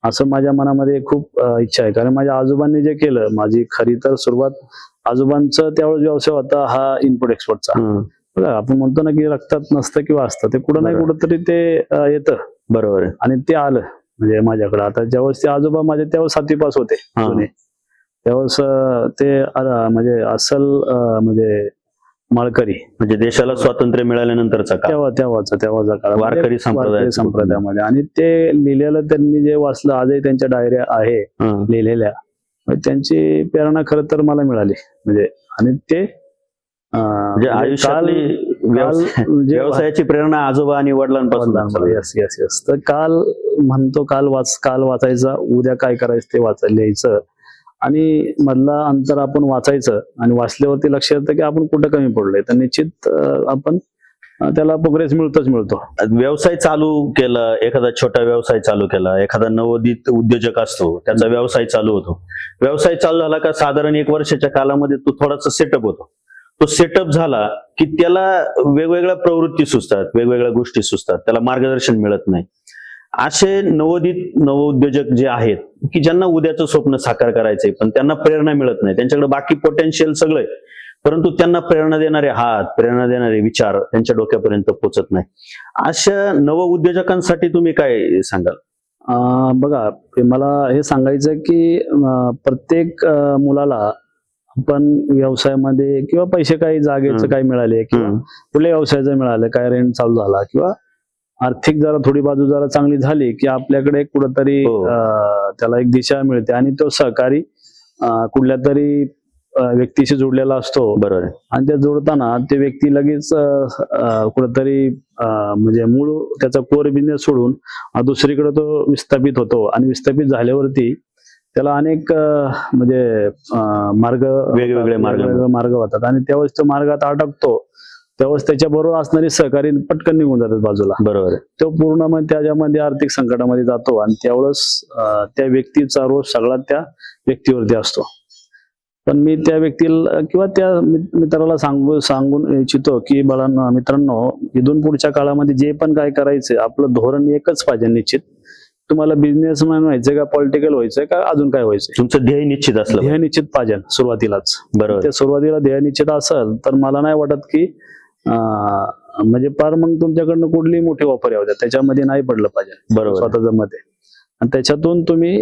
असं माझ्या मनामध्ये खूप इच्छा आहे. कारण माझ्या आजोबांनी जे केलं, माझी खरी तर सुरुवात आजोबांचं त्यावेळेस व्यवसाय होता हा इनपुट एक्सपोर्टचा. बघा आपण म्हणतो ना की रक्तात नसतं किंवा असतं, ते कुठं नाही बरोबर. कुठंतरी ते येतं. बरोबर आहे. आणि ते आलं म्हणजे माझ्याकडे. आता ज्यावेळेस ते आजोबा माझे त्यावेळेस 7वी पास होते हा. जुने, त्यावेळेस ते म्हणजे अस्सल म्हणजे माळकरी, म्हणजे देशाला स्वातंत्र्य मिळाल्यानंतरचा काळ, तेव्हाचा काळ म्हणजे वारकरी संप्रदायामध्ये. आणि ते लिहिलेलं त्यांनी जे वाचलं, आजही त्यांच्या डायऱ्या आहे हा. लिहिलेल्या, म्हणजे त्यांची प्रेरणा खरं तर मला मिळाली. म्हणजे आणि ते म्हणजे आयुष्यातली व्यवसायाची प्रेरणा आजोबा आणि वडिलांपासून झाली. यस. तर काल म्हणतो काल वाचायचा, उद्या काय करायचं ते लिहायचं, आणि मधला अंतर आपण वाचायचं, आणि वाचल्यावरती लक्ष येतं की आपण कुठं कमी पडलोय, तर निश्चित आपण त्याला प्रोग्रेस मिळतो. व्यवसाय चालू केला, एखादा छोटा व्यवसाय चालू केला, एखादा नवोदित उद्योजक असतो, त्याचा व्यवसाय चालू होतो. व्यवसाय चालू झाला का साधारण 1 वर्षाच्या कालामध्ये तो थोडासा सेटअप होतो. तो सेटअप झाला की त्याला वेगवेगळ्या प्रवृत्ती सुचतात, वेगवेगळ्या गोष्टी सुचतात, त्याला मार्गदर्शन मिळत नाही. असे नवोद्योजक जे आहेत की ज्यांना उद्याचं स्वप्न साकार करायचंय, पण त्यांना प्रेरणा मिळत नाही, त्यांच्याकडे बाकी पोटेन्शियल सगळं, परंतु त्यांना प्रेरणा देणारे हात, प्रेरणा देणारे विचार त्यांच्या डोक्यापर्यंत पोहोचत नाही. अशा नवउद्योजकांसाठी तुम्ही काय सांगाल? बघा, मला हे सांगायचं की प्रत्येक मुलाला आपण व्यवसायामध्ये किंवा पैसे काही जागेचं काही मिळाले किंवा कुठल्या व्यवसायाचं मिळालं, काय रेंट चालू झाला किंवा आर्थिक जरा थोडी बाजू जरा चांगली झाली की आपल्याकडे कुठंतरी त्याला एक दिशा मिळते, आणि तो सहकारी कुठल्या तरी व्यक्तीशी जोडलेला असतो. बरोबर. आणि त्या जोडताना ते व्यक्ती लगेच कुठंतरी म्हणजे मूळ त्याचा कोर बिझनेस सोडून दुसरीकडे तो विस्थापित होतो, आणि विस्थापित झाल्यावरती त्याला अनेक म्हणजे वेगवेगळे मार्ग होतात, आणि त्यावेळेस तो मार्गात अटकतो. त्यावेळेस त्याच्याबरोबर असणारे सहकारी पटकन निघून जातात बाजूला. बरोबर. तो पूर्ण मग त्याच्यामध्ये आर्थिक संकटामध्ये जातो, आणि त्यावेळेस त्या व्यक्तीचा रोष सगळा त्या व्यक्तीवरती असतो. पण मी त्या व्यक्तीला किंवा त्या मित्राला सांगून इच्छितो की मित्रांनो, इथून पुढच्या काळामध्ये जे पण काय करायचंय, आपलं धोरण एकच पाहिजे निश्चित. तुम्हाला बिझनेसमॅन व्हायचंय का पॉलिटिकल व्हायचंय का अजून काय व्हायचंय, तुमचं ध्येय निश्चित असलं, ध्येय निश्चित पाहिजे सुरुवातीलाच. बरोबर. ते सुरुवातीला ध्येय निश्चित असेल तर मला नाही वाटत की म्हणजे पार मग तुमच्याकडनं कुठली मोठी ऑफर यावं, त्याच्यामध्ये नाही पडलं पाहिजे. बरोबर. स्वतःच्या मध्ये, आणि त्याच्यातून तुम्ही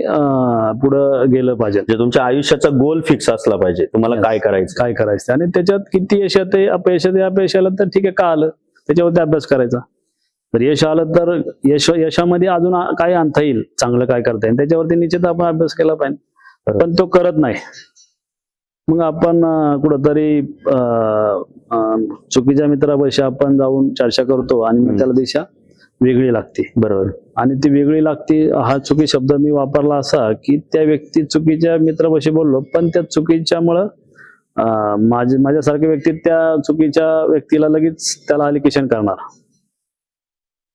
पुढे गेलं पाहिजे. म्हणजे तुमच्या आयुष्याचा गोल फिक्स असला पाहिजे, तुम्हाला काय करायचं, आणि त्याच्यात किती यश येते, अपयश येते. अपयश आलं तर ठीक आहे, का आलं त्याच्यावरती अभ्यास करायचा. तर यश आलं तर यशामध्ये अजून काय आणता येईल, चांगलं काय करता येईल, त्याच्यावरती निश्चित आपण अभ्यास केला पाहिजे. पण तो करत नाही, मग आपण कुठंतरी चुकीच्या मित्रापाशी आपण जाऊन चर्चा करतो, आणि मग त्याला दिशा वेगळी लागते. बरोबर. आणि ती वेगळी लागते, हा चुकी शब्द मी वापरला असा की त्या व्यक्ती चुकीच्या मित्रापाशी बोललो, पण त्या चुकीच्यामुळं माझ्यासारख्या व्यक्ती त्या चुकीच्या व्यक्तीला लगेच त्याला अलिकेशन करणार.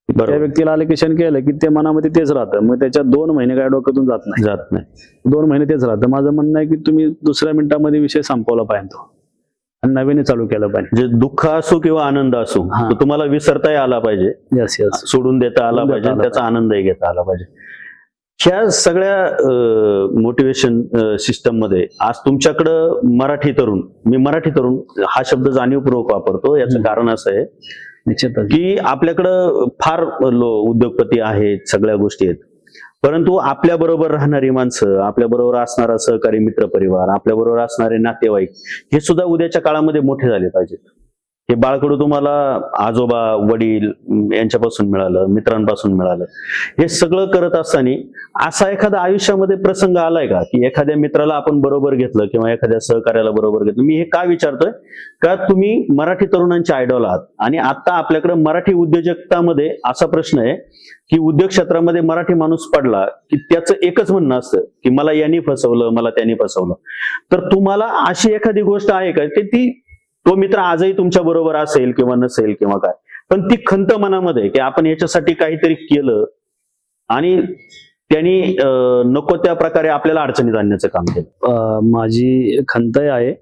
त्या व्यक्तीला अलिकेशन केलं की ते मनामध्ये तेच राहतं, मग त्याच्या 2 महिने काय डोक्यातून जात नाही. 2 महिने तेच राहतं. माझं म्हणणं आहे की तुम्ही दुसऱ्या मिनिटामध्ये विषय संपवला पाहिजे तो, आणि नव्याने चालू केलं पाहिजे. जे दुःख असो किंवा आनंद असो, तो तुम्हाला विसरताही आला पाहिजे, यस, सोडून देता आला पाहिजे, त्याचा आनंदही घेता आला पाहिजे. ह्या सगळ्या मोटिवेशन सिस्टम मध्ये आज तुमच्याकडं मी मराठी तरुण हा शब्द जाणीवपूर्वक वापरतो. याचं कारण असं आहे की आपल्याकडं फार उद्योगपती आहेत, सगळ्या गोष्टी आहेत, परंतु आपल्या बरोबर राहणारी माणसं, आपल्या बरोबर असणारा सहकारी मित्र परिवार, आपल्या बरोबर असणारे नातेवाईक, हे सुद्धा उद्याच्या काळामध्ये मोठे झाले पाहिजेत. हे बाळकडू तुम्हाला आजोबा, वडील यांच्यापासून मिळालं, मित्रांपासून मिळालं. हे सगळं करत असताना असा एखादा आयुष्यामध्ये प्रसंग आलाय का की एखाद्या मित्राला आपण बरोबर घेतलं किंवा एखाद्या सहकार्याला बरोबर घेतलं? मी हे का विचारतोय, का तुम्ही मराठी तरुणांचे आयडॉल आहात, आणि आता आपल्याकडे मराठी उद्योजकतामध्ये असा प्रश्न आहे की उद्योग क्षेत्रामध्ये मराठी माणूस पडला की त्याचं एकच म्हणणं असतं की मला यांनी फसवलं, मला त्यांनी फसवलं. तर तुम्हाला अशी एखादी गोष्ट आहे का की तो मित्र आजही तुमच्या बरोबर असेल किंवा नसेल किंवा काय, पण ती खंत मनामध्ये की आपण याच्यासाठी काहीतरी केलं आणि त्यांनी नको त्या प्रकारे आपल्याला अडचणीत आणण्याचं काम केलं? माझी खंतही आहे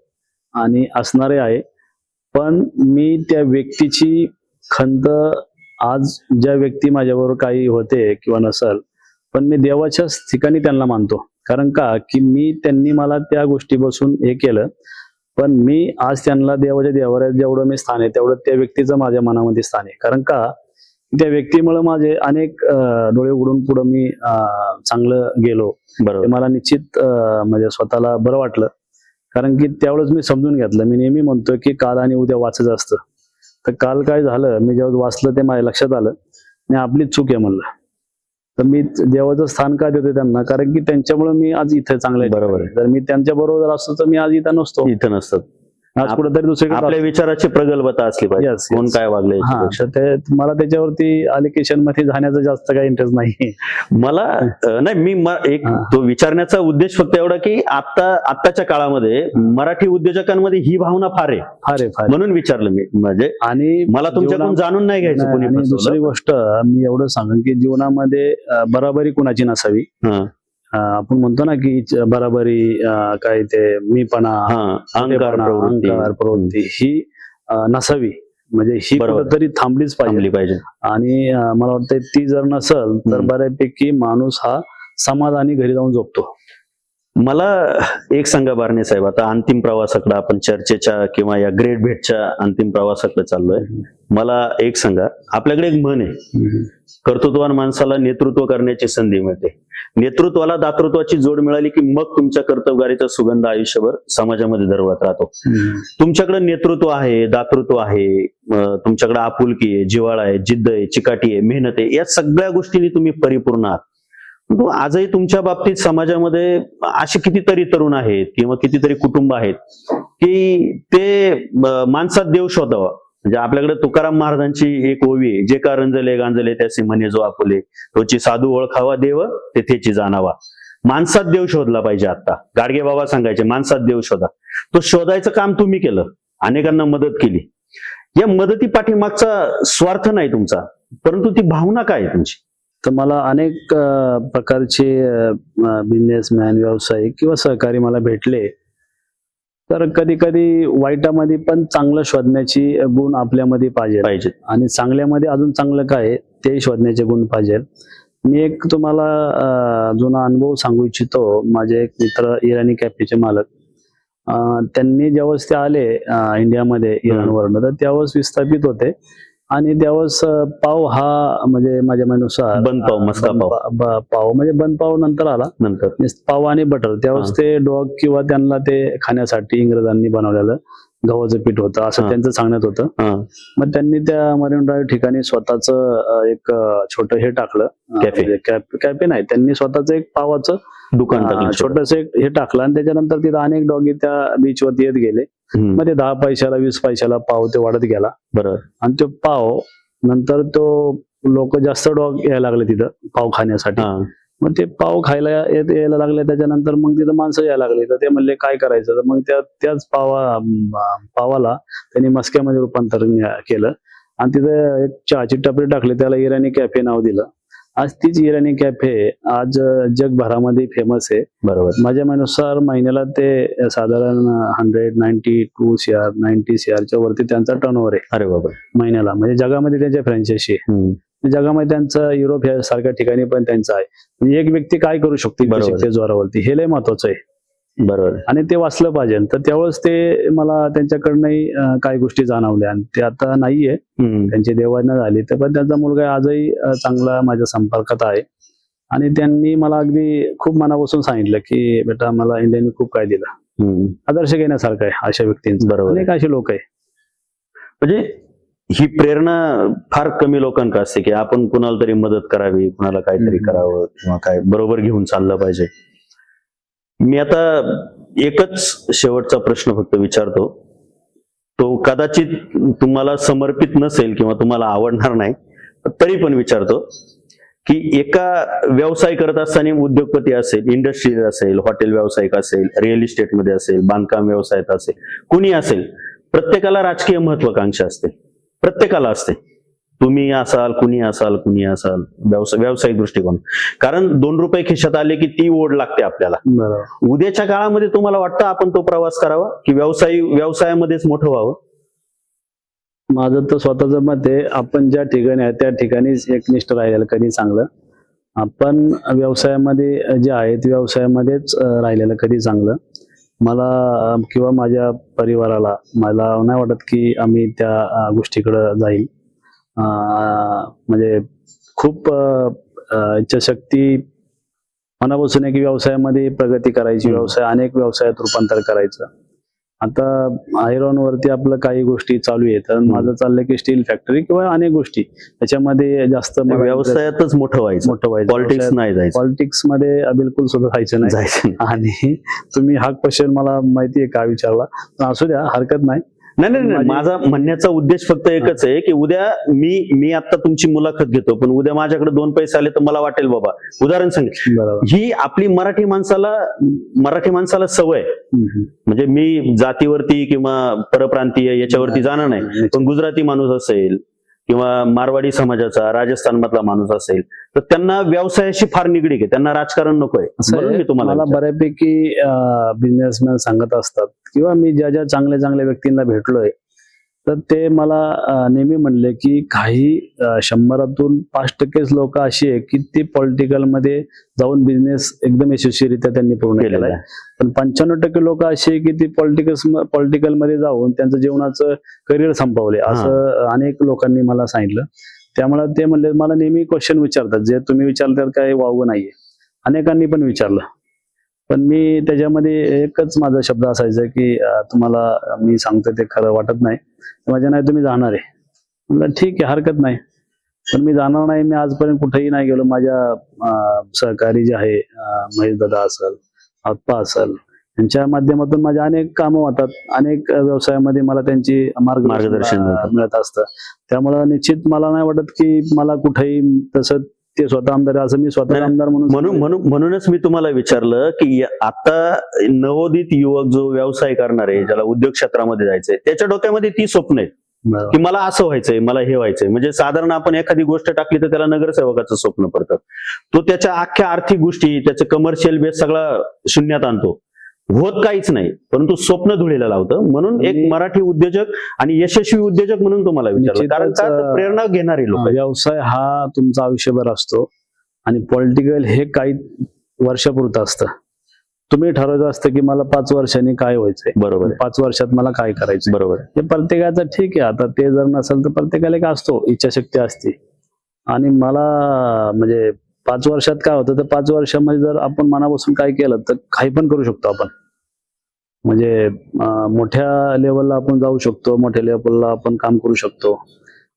आणि असणारे आहे, पण मी त्या व्यक्तीची खंत, आज ज्या व्यक्ती माझ्याबरोबर काही होते किंवा नसल, पण मी देवाच्याच ठिकाणी त्यांना मानतो. कारण का की त्यांनी मला त्या गोष्टीपासून हे केलं, पण मी आज त्यांना देवाच्या देवाऱ्यात जेवढं मी स्थान आहे तेवढं त्या व्यक्तीचं माझ्या मनामध्ये स्थान आहे. कारण का त्या व्यक्तीमुळे माझे अनेक डोळे उघडून पुढे मी चांगलं गेलो. बरोबर. ते मला निश्चित म्हणजे स्वतःला बरं वाटलं. कारण की त्यावेळेस मी समजून घेतलं. मी नेहमी म्हणतो की काल आणि उद्या वाचायचं असतं. तर काल काय झालं, मी जेव्हा वाचलं ते माझ्या लक्षात आलं आणि आपलीच चूक आहे म्हणलं. तर मी देवाचं स्थान का देतो त्यांना, कारण की त्यांच्यामुळे मी आज इथे चांगलं आहे. बरोबर आहे. जर मी त्यांच्या बरोबर असतो तर मी आज इथं नसतो. इथं नसतात. आज कुठेतरी दुसरीकडे आपल्या विचाराची प्रगल्भता असली पाहिजे. Yes, कोण yes. काय वागले हा, तर ते मला त्याच्यावरती अलिकेशन मध्ये जाण्याचा जास्त काही इंटरेस्ट नाही. मला नाही मी एक हा. तो विचारण्याचा उद्देश फक्त एवढा की आत्ताच्या काळामध्ये मराठी उद्योजकांमध्ये ही भावना फार आहे, फार आहे फार. म्हणून विचारलं मी. म्हणजे आणि मला तुमच्याकडून जाणून नाही घ्यायचं कोणी आणि फसवलं. दुसरी गोष्ट मी एवढं सांगेन की जीवनामध्ये बराबरी कुणाची नसावी. हा, आपण म्हणतो ना की बराबरी काय ते मीपणा, हा, अहंकार प्रवृत्ती अहंकार प्रवृत्ती ही नसावी. म्हणजे ही बरोबर. कुठेतरी थांबलीच थांबली पाहिजे. पाहिजे. आणि मला वाटतं ती जर नसल तर बऱ्यापैकी माणूस हा समाधानी घरी जाऊन झोपतो. मला एक सांगा बारणे साहेब, आता अंतिम प्रवासाकडे आपण चर्चेच्या किंवा या ग्रेट भेटच्या अंतिम प्रवासाकडे चाललोय. मला एक सांगा, आपल्याकडे एक म्हण आहे, कर्तृत्ववान माणसाला नेतृत्व करण्याची संधी मिळते. नेतृत्वाला दातृत्वाची जोड मिळाली की मग तुमच्या कर्तव्यगारीचा सुगंध आयुष्यभर समाजामध्ये दरवळत राहतो. तुमच्याकडे नेतृत्व आहे, दातृत्व आहे, तुमच्याकडे आपुलकी आहे, जिव्हाळा आहे, जिद्द आहे, चिकाटी आहे, मेहनत आहे, या सगळ्या गोष्टींनी तुम्ही परिपूर्ण आहात. आजही तुमच्या बाबतीत समाजामध्ये असे कितीतरी तरुण आहेत किंवा कितीतरी कुटुंब आहेत की ते माणसात देव शोधावा. म्हणजे आपल्याकडे तुकाराम महाराजांची एक ओवी आहे, जे का रंजले गांजले त्याचे म्हणे जो आपुले, तोची साधू ओळखावा देव तेथेची जाणावा. माणसात देव शोधला पाहिजे. आता गाडगे बाबा सांगायचे माणसात देव शोधा. तो शोधायचं काम तुम्ही केलं, अनेकांना मदत केली. या मदती पाठीमागचा स्वार्थ नाही तुमचा, परंतु ती भावना काय आहे तुमची? तर मला अनेक प्रकारचे बिझनेसमॅन, व्यावसायिक किंवा सहकारी मला भेटले. तर कधी कधी वाईटामध्ये पण चांगलं शोधण्याची गुण आपल्यामध्ये पाहिजे आणि चांगल्यामध्ये अजून चांगलं काय ते शोधण्याचे गुण पाहिजे. मी एक तुम्हाला जुना अनुभव सांगू इच्छितो. माझे एक मित्र इराणी कॅफेचे मालक, त्यांनी ज्यावेळेस ते आले इंडियामध्ये इराणवरून, तर त्यावेळेस विस्थापित होते आणि त्यावेळेस पाव हा म्हणजे माझ्या मानुसार बंद पाव, मस्का पाव, पाव म्हणजे बंद पाव नंतर आला, नंतर पाव आणि बटर. त्यावेळेस ते डॉग किंवा त्यांना ते खाण्यासाठी इंग्रजांनी बनवलेलं गव्हाचं पीठ होतं असं त्यांचं सांगण्यात होतं. मग त्यांनी त्या मरीन ड्राईव्ह ठिकाणी स्वतःच एक छोटं हे टाकलं, कॅफे नाही, त्यांनी स्वतःच एक पावाचं दुकान, छोटस एक हे टाकलं. आणि त्याच्यानंतर तिथं अनेक डॉगी त्या बीचवरती येत गेले. मग ते 10 पैशाला 20 पैशाला पाव ते वाढत गेला. बरोबर. आणि तो पाव नंतर तो लोक जास्त डॉग यायला लागले तिथं पाव खाण्यासाठी. मग ते पाव खायला यायला लागले. त्याच्यानंतर मग तिथं माणसं यायला लागली. तर ते म्हणले काय करायचं, तर मग त्याच पावाला त्यांनी मस्क्यामध्ये रूपांतर केलं आणि तिथं एक चहाची टपरी टाकली, त्याला इराणी कॅफे नाव दिलं. आज तीच इराणी कॅफे आज जगभरामध्ये फेमस आहे. बरोबर. माझ्या मनानुसार महिन्याला ते साधारण 192 CR 90 CRच्या वरती त्यांचा टर्नओव्हर आहे. अरे बाबा. महिन्याला. म्हणजे जगामध्ये त्यांच्या फ्रँचायझी आहे. जगामध्ये त्यांचं युरोप या सारख्या ठिकाणी पण त्यांचं आहे. म्हणजे एक व्यक्ती काय करू शकते जोरावरती, हे लय महत्वाचं आहे. बरोबर. आणि ते वाचलं पाहिजे. तर त्यावेळेस ते मला त्यांच्याकडनंही काही गोष्टी जाणवल्या आणि ते आता नाहीये, त्यांची देवाज्ञा झाली. तर पण त्यांचा मुलगा आजही चांगला माझ्या संपर्कात आहे आणि त्यांनी मला अगदी खूप मनापासून सांगितलं की बेटा मला इंडियाने खूप काय दिलं. आदर्श घेण्यासारखं आहे अशा व्यक्तींचं. बरोबर. अनेक असे लोक आहे. म्हणजे ही प्रेरणा फार कमी लोकांना असते की आपण कुणाला तरी मदत करावी, कुणाला काहीतरी करावं किंवा काय बरोबर घेऊन चाललं पाहिजे. मी आता एकच शेवटचा प्रश्न फक्त विचारतो, तो कदाचित तुम्हाला समर्पित नसेल किंवा तुम्हाला आवडणार नाही, तरी पण विचारतो की एका व्यवसाय करत असताना उद्योगपती असेल, इंडस्ट्री असेल, हॉटेल व्यावसायिक असेल, रिअल इस्टेटमध्ये असेल, बांधकाम व्यवसायात असेल, कुणी असेल, प्रत्येकाला राजकीय महत्वाकांक्षा असते, प्रत्येकाला असते. तुम्ही असाल, कुणी असाल, कुणी असाल, व्यावसायिक दृष्टिकोन. कारण 2 रुपये खिशात आले की ती ओढ लागते आपल्याला. उद्याच्या काळामध्ये तुम्हाला वाटतं आपण तो प्रवास करावा की व्यवसायामध्येच मोठं व्हावं? माझं तर स्वतःच मत आहे, आपण ज्या ठिकाणी आहे त्या ठिकाणीच एकनिष्ठ राहिलेलं कधी चांगलं. आपण व्यवसायामध्ये जे आहे ते व्यवसायामध्येच राहिलेलं कधी चांगलं. मला किंवा माझ्या परिवाराला मला नाही वाटत की आम्ही त्या गोष्टीकडे जाईल. म्हणजे खूप इच्छाशक्ती मनापासून आहे की व्यवसायामध्ये प्रगती करायची, अनेक व्यवसायात रूपांतर करायचं. आता आयरॉन वरती आपलं काही गोष्टी चालू आहेत, तर माझं चाललंय की स्टील फॅक्टरी किंवा अनेक गोष्टी त्याच्यामध्ये जास्त व्यवसायातच मोठं व्हायचं, पॉलिटिक्स नाही जायचं. पॉलिटिक्स मध्ये बिलकुल सुद्धा जायचं नाही. आणि तुम्ही हा क्वेश्चन मला माहितीये का विचारला, पण असू द्या, हरकत नाही. नाही, माझा म्हणण्याचा उद्देश फक्त एकच आहे की उद्या मी आता तुमची मुलाखत घेतो, पण उद्या माझ्याकडे 2 पैसे आले तर मला वाटेल बाबा, उदाहरण सांगितलं, ही आपली मराठी माणसाला सवय. म्हणजे मी जातीवरती किंवा परप्रांतीय याच्यावरती जाणार नाही, पण गुजराती माणूस असेल किंवा मारवाडी समाजाचा राजस्थान मधला माणूस असेल तर त्यांना व्यवसायाशी फार निगडीक आहे, त्यांना राजकारण नकोय. मी तुम्हाला बऱ्यापैकी बिझनेसमॅन सांगत असतात किंवा मी ज्या चांगल्या व्यक्तींना भेटलोय, तर ते मला नेहमी म्हणले की काही 100तून 5% लोक अशी आहे की ती पॉलिटिकल मध्ये जाऊन बिझनेस एकदम यशस्वीरित्या त्यांनी पूर्ण केलेला आहे, पण 95% लोक अशी आहे की ती पॉलिटिकल मध्ये जाऊन त्यांचं जीवनाचं करिअर संपवले, असं अनेक लोकांनी मला सांगितलं. त्यामुळे ते म्हणले, मला नेहमी क्वेश्चन विचारतात, जे तुम्ही विचारतात काय वावगं नाहीये. अनेकांनी पण विचारलं, पण मी त्याच्यामध्ये एकच माझा शब्द असायचा की तुम्हाला मी सांगतो ते खरं वाटत नाही, माझ्या नाही तुम्ही जाणार आहे. म्हणलं ठीक आहे, हरकत नाही, पण मी जाणार नाही. मी आजपर्यंत कुठेही नाही गेलो. माझ्या सहकारी जे आहे, महेश दादा असेल, आप्पा असेल, यांच्या माध्यमातून माझ्या अनेक कामं होतात, अनेक व्यवसायामध्ये मला त्यांची मार्गदर्शन मिळत असतं. त्यामुळं निश्चित मला नाही वाटत की मला कुठेही तसं ते स्वतः आमदार असं मी स्वतः आमदार म्हणूनच मी तुम्हाला विचारलं की आता नवोदित युवक जो व्यवसाय करणार आहे, ज्याला उद्योग क्षेत्रामध्ये जायचंय, त्याच्या डोक्यामध्ये ती स्वप्न आहेत की मला असं व्हायचंय, मला हे व्हायचंय. म्हणजे साधारण आपण एखादी गोष्ट टाकली तर त्याला नगरसेवकाचं स्वप्न पडतं, तो त्याच्या अख्ख्या आर्थिक गोष्टी, त्याचं कमर्शियल बेस सगळा शून्यात आणतो, होत काहीच नाही, परंतु स्वप्न धुळीला लावतं. म्हणून एक मराठी उद्योजक आणि यशस्वी उद्योजक म्हणून तुम्हाला विचारलं, कारण प्रेरणा घेणारे लोक. व्यवसाय हा तुमचा आयुष्यभर असतो आणि पॉलिटिकल हे काही वर्षापुरतं असतं. तुम्ही ठरवलं असतं की मला 5 वर्षांनी काय व्हायचंय, बरोबर, 5 वर्षात मला काय करायचं, बरोबर. हे प्रत्येकाचं ठीक आहे. आता ते जर नसेल तर प्रत्येकाला एक असतो, इच्छाशक्ती असते. आणि मला म्हणजे 5 वर्षात काय होतं, तर 5 वर्षामध्ये जर आपण मनापासून काय केलं तर काही पण करू शकतो आपण. म्हणजे मोठ्या लेवलला आपण जाऊ शकतो, मोठ्या लेवलला आपण काम करू शकतो.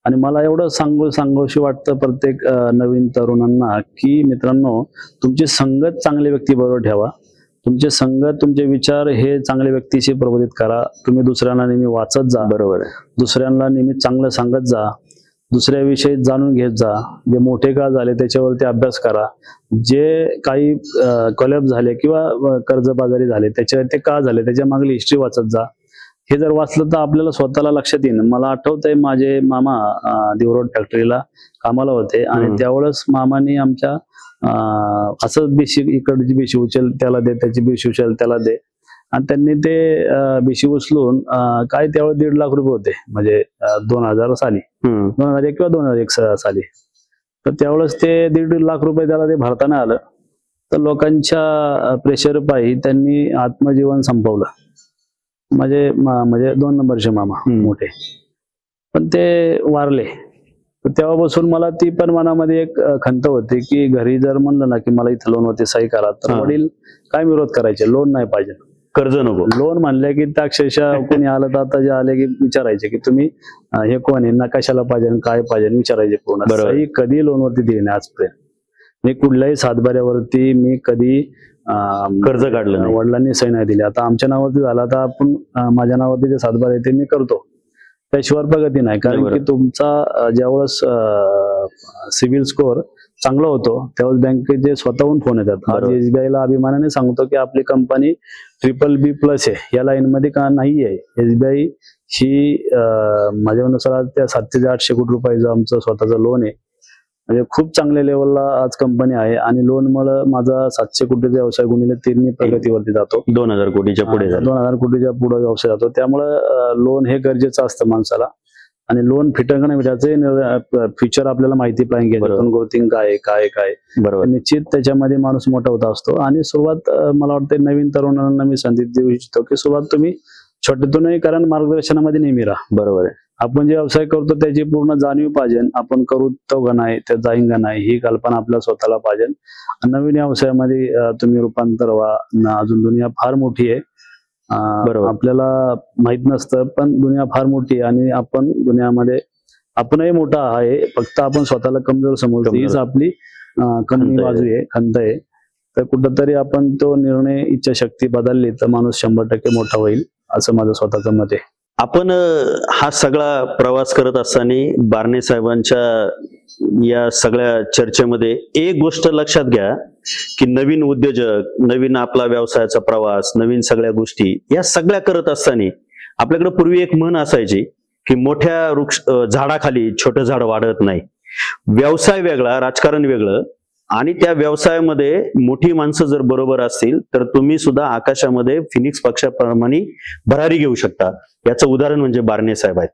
आणि मला एवढं सांगूशी वाटतं प्रत्येक नवीन तरुणांना की मित्रांनो, तुमची संगत चांगल्या व्यक्तीबरोबर ठेवा, तुमचे संगत, तुमचे विचार हे चांगल्या व्यक्तीशी प्रबोधित करा. तुम्ही दुसऱ्यांना नेहमी वाचत जा, बरोबर आहे, दुसऱ्यांना नेहमी चांगलं सांगत जा, दुसऱ्याविषयी जाणून घेत जा. जे मोठे का झाले त्याच्यावरती अभ्यास करा, जे काही कॉलॅप झाले किंवा कर्जबाजारी झाले त्याच्या ते का झाले त्याच्या मागली हिस्ट्री वाचत जा. हे जर वाचलं तर आपल्याला स्वतःला लक्षात येईल. मला आठवतंय, माझे मामा देवरोड फॅक्टरीला कामाला होते आणि त्यावेळेस मामानी आमच्या असं बेशी, इकडची बेशी उचल त्याला दे, त्याची बेशी उचल त्याला दे, आणि त्यांनी ते बेशी उचलून काय त्यावेळेस 1.5 लाख रुपये होते, म्हणजे 2000 साली, 2001 किंवा 2001 साली. तर त्यावेळेस ते 1.5 लाख रुपये त्याला ते भरताना आलं. तर लोकांच्या प्रेशर पायी त्यांनी आत्मजीवन संपवलं. म्हणजे 2 नंबरचे मामा मोठे, पण ते वारले. तर तेव्हापासून मला ती पण मनामध्ये एक खंत होती की घरी जर म्हणलं ना की मला इथं लोन वरती सही करा, तर वडील काय विरोध करायचे, लोन नाही पाहिजे, कर्ज नको. लोन म्हणले की त्या अक्षरशः कोणी आलं तर आता जे आले की विचारायचे की तुम्ही हे कोण आहे, ना कशाला पाहिजे, काय पाहिजे विचारायचे. पूर्ण सही कधी लोन वरती दिली नाही आजपर्यंत. मी कुठल्याही सातबाऱ्यावरती मी कधी कर्ज काढलं नाही, वडिलांनी सही नाही दिली. आता आमच्या नावावरती झाला तर आपण माझ्या नावावरती जे सातबार आहे ते मी करतो, त्याशिवाय प्रगती नाही. कारण की तुमचा ज्यावेळेस सिव्हिल स्कोअर चांगला होतो त्यावेळेस बँकेचे स्वतःहून फोन येतात. आज SBI ला अभिमानाने सांगतो की आपली कंपनी BBB+ आहे, या लाईन मध्ये का नाही आहे. SBI ही माझ्यानुसार त्या 700 ते 800 कोटी रुपयाचं आमचं स्वतःचं लोन आहे. म्हणजे खूप चांगल्या लेवलला आज कंपनी आहे आणि लोन मुळे माझा 700 कोटीचा व्यवसाय गुणिले 3 प्रगतीवरती जातो. 2000 कोटीच्या पुढे 2000 कोटीच्या पुढे व्यवसाय जातो. त्यामुळे लोन हे गरजेचं असतं माणसाला. आणि लोन फिटर का नाही फिटायचं फ्युचर आपल्याला माहिती पाहिजे बरोबर. त्यातून ग्रोथिंग काय आहे, काय आहे, काय आहे. बरोबर. निश्चित त्याच्यामध्ये माणूस मोठा होत असतो. आणि सुरुवात मला वाटतं नवीन तरुणांना मी संधी देऊ इच्छितो की सुरुवात तुम्ही छोट्यातूनही कारण मार्गदर्शनामध्ये नेहमी राहा. बरोबर आहे. आपण जे व्यवसाय करतो त्याची पूर्ण जाणीव पाहिजे. आपण करू तो का नाही, ते जाईन का नाही, ही कल्पना आपल्या स्वतःला पाहिजे. नवीन व्यवसायामध्ये तुम्ही रूपांतर व्हा. अजून दुनिया फार मोठी आहे. बरोबर. आपल्याला माहित नसतं पण दुनिया फार मोठी आहे आणि आपण दुनियामध्ये आपणही मोठा आहे. फक्त आपण स्वतःला कमजोर समजतो. हीच आपली कमी खंत आहे. बाजू आहे, खंत आहे. तर कुठंतरी आपण तो निर्णय, इच्छाशक्ती बदलली तर माणूस 100% मोठा होईल असं माझं स्वतःचं मत आहे. आपण हा सगळा प्रवास करत असताना बारणे साहेबांच्या या सगळ्या चर्चेमध्ये एक गोष्ट लक्षात घ्या की नवीन उद्योजक, नवीन आपला व्यवसायाचा प्रवास, नवीन सगळ्या गोष्टी या सगळ्या करत असताना आपल्याकडे पूर्वी एक म्हण असायची की मोठ्या झाडाखाली छोटं झाड वाढत नाही. व्यवसाय वेगळा, राजकारण वेगळं, आणि त्या व्यवसायामध्ये मोठी माणसं जर बरोबर असतील तर तुम्ही सुद्धा आकाशामध्ये फिनिक्स पक्षाप्रमाणे भरारी घेऊ शकता. याचं उदाहरण म्हणजे बारणे साहेब आहेत.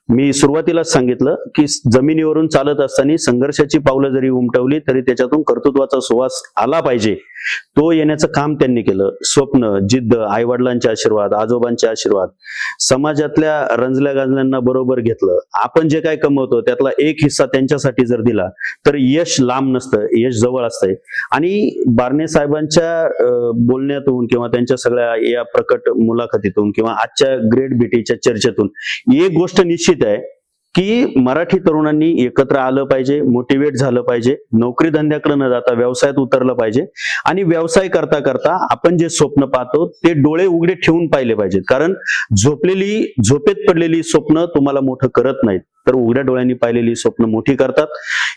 मी सुरुवातीलाच सांगितलं की जमिनीवरून चालत असताना संघर्षाची पावलं जरी उमटवली तरी त्याच्यातून कर्तृत्वाचा सुवास आला पाहिजे, तो येण्याचं काम त्यांनी केलं. स्वप्न, जिद्द, आईवडिलांचे आशीर्वाद, आजोबांचे आशीर्वाद, समाजातल्या रंजल्या गांजल्यांना बरोबर घेतलं. आपण जे काय कमवतो त्यातला एक हिस्सा त्यांच्यासाठी जर दिला तर यश लांब नसतं, यश जवळ असतंय. आणि बारणे साहेबांच्या बोलण्यातून किंवा त्यांच्या सगळ्या या प्रकट मुलाखतीतून किंवा आजच्या ग्रेट बीटीच्या चर्चेतून एक गोष्ट निश्चित आहे की मराठी तरुणांनी एकत्र आलं पाहिजे, मोटिवेट झालं पाहिजे, नोकरी धंद्याकडे न जाता व्यवसायात उतरलं पाहिजे. आणि व्यवसाय करता करता आपण जे स्वप्न पाहतो ते डोळे उघडे ठेवून पाहिले पाहिजेत. कारण झोपेत पडलेली स्वप्न तुम्हाला मोठं करत नाहीत, तर उघड्या डोळ्यांनी पाहिलेली स्वप्न मोठी करतात.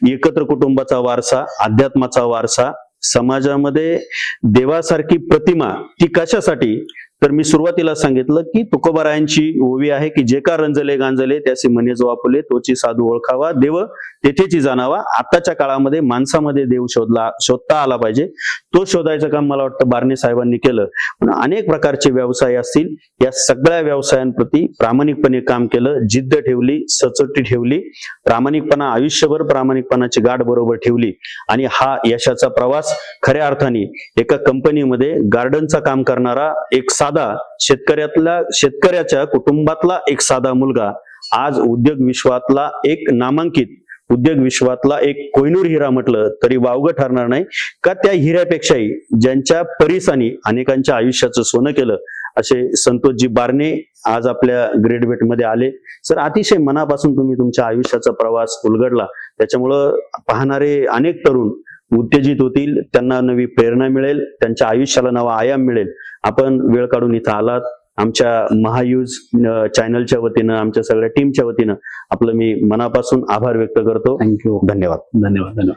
एकत्र कुटुंबाचा वारसा, अध्यात्माचा वारसा, समाजामध्ये देवासारखी प्रतिमा, ती कशासाठी? तर मी सुरुवातीला सांगितलं की तुकोबारायांची ओवी आहे की जे का रंजले गांजले त्याचे म्हणे जो आपुले, तोची साधू ओळखावा, देव तेथेची जाणावा. आताच्या काळामध्ये माणसामध्ये देव शोधता आला पाहिजे. तो शोधायचं काम मला वाटतं बारणे साहेबांनी केलं. पण अनेक प्रकारचे व्यवसाय असतील, या सगळ्या व्यवसायांप्रती प्रामाणिकपणे काम केलं, जिद्द ठेवली, सचोटी ठेवली, प्रामाणिकपणा, आयुष्यभर प्रामाणिकपणाची गाठ बरोबर ठेवली. आणि हा यशाचा प्रवास खऱ्या अर्थाने एका कंपनीमध्ये गार्डनचा काम करणारा एक साधा शेतकऱ्याच्या कुटुंबातला एक साधा मुलगा आज उद्योग विश्वातला एक नामांकित, उद्योग विश्वातला एक कोहिनूर हिरा म्हटलं तरी वावगं ठरणार नाही. का त्या हिऱ्यापेक्षाही ज्यांच्या परिसानी अनेकांच्या आयुष्याचं सोनं केलं असे संतोषजी बारणे आज आपल्या ग्रेट बेटमध्ये आले. सर, अतिशय मनापासून तुम्ही तुमच्या आयुष्याचा प्रवास उलगडला, त्याच्यामुळं पाहणारे अनेक तरुण उत्तेजित होतील, त्यांना नवी प्रेरणा मिळेल, त्यांच्या आयुष्याला नवा आयाम मिळेल. आपण वेळ काढून इथं आलात. आमच्या महायूज चॅनलच्या वतीनं, आमच्या सगळ्या टीमच्या वतीनं आपलं मी मनापासून आभार व्यक्त करतो. थँक्यू. धन्यवाद. धन्यवाद.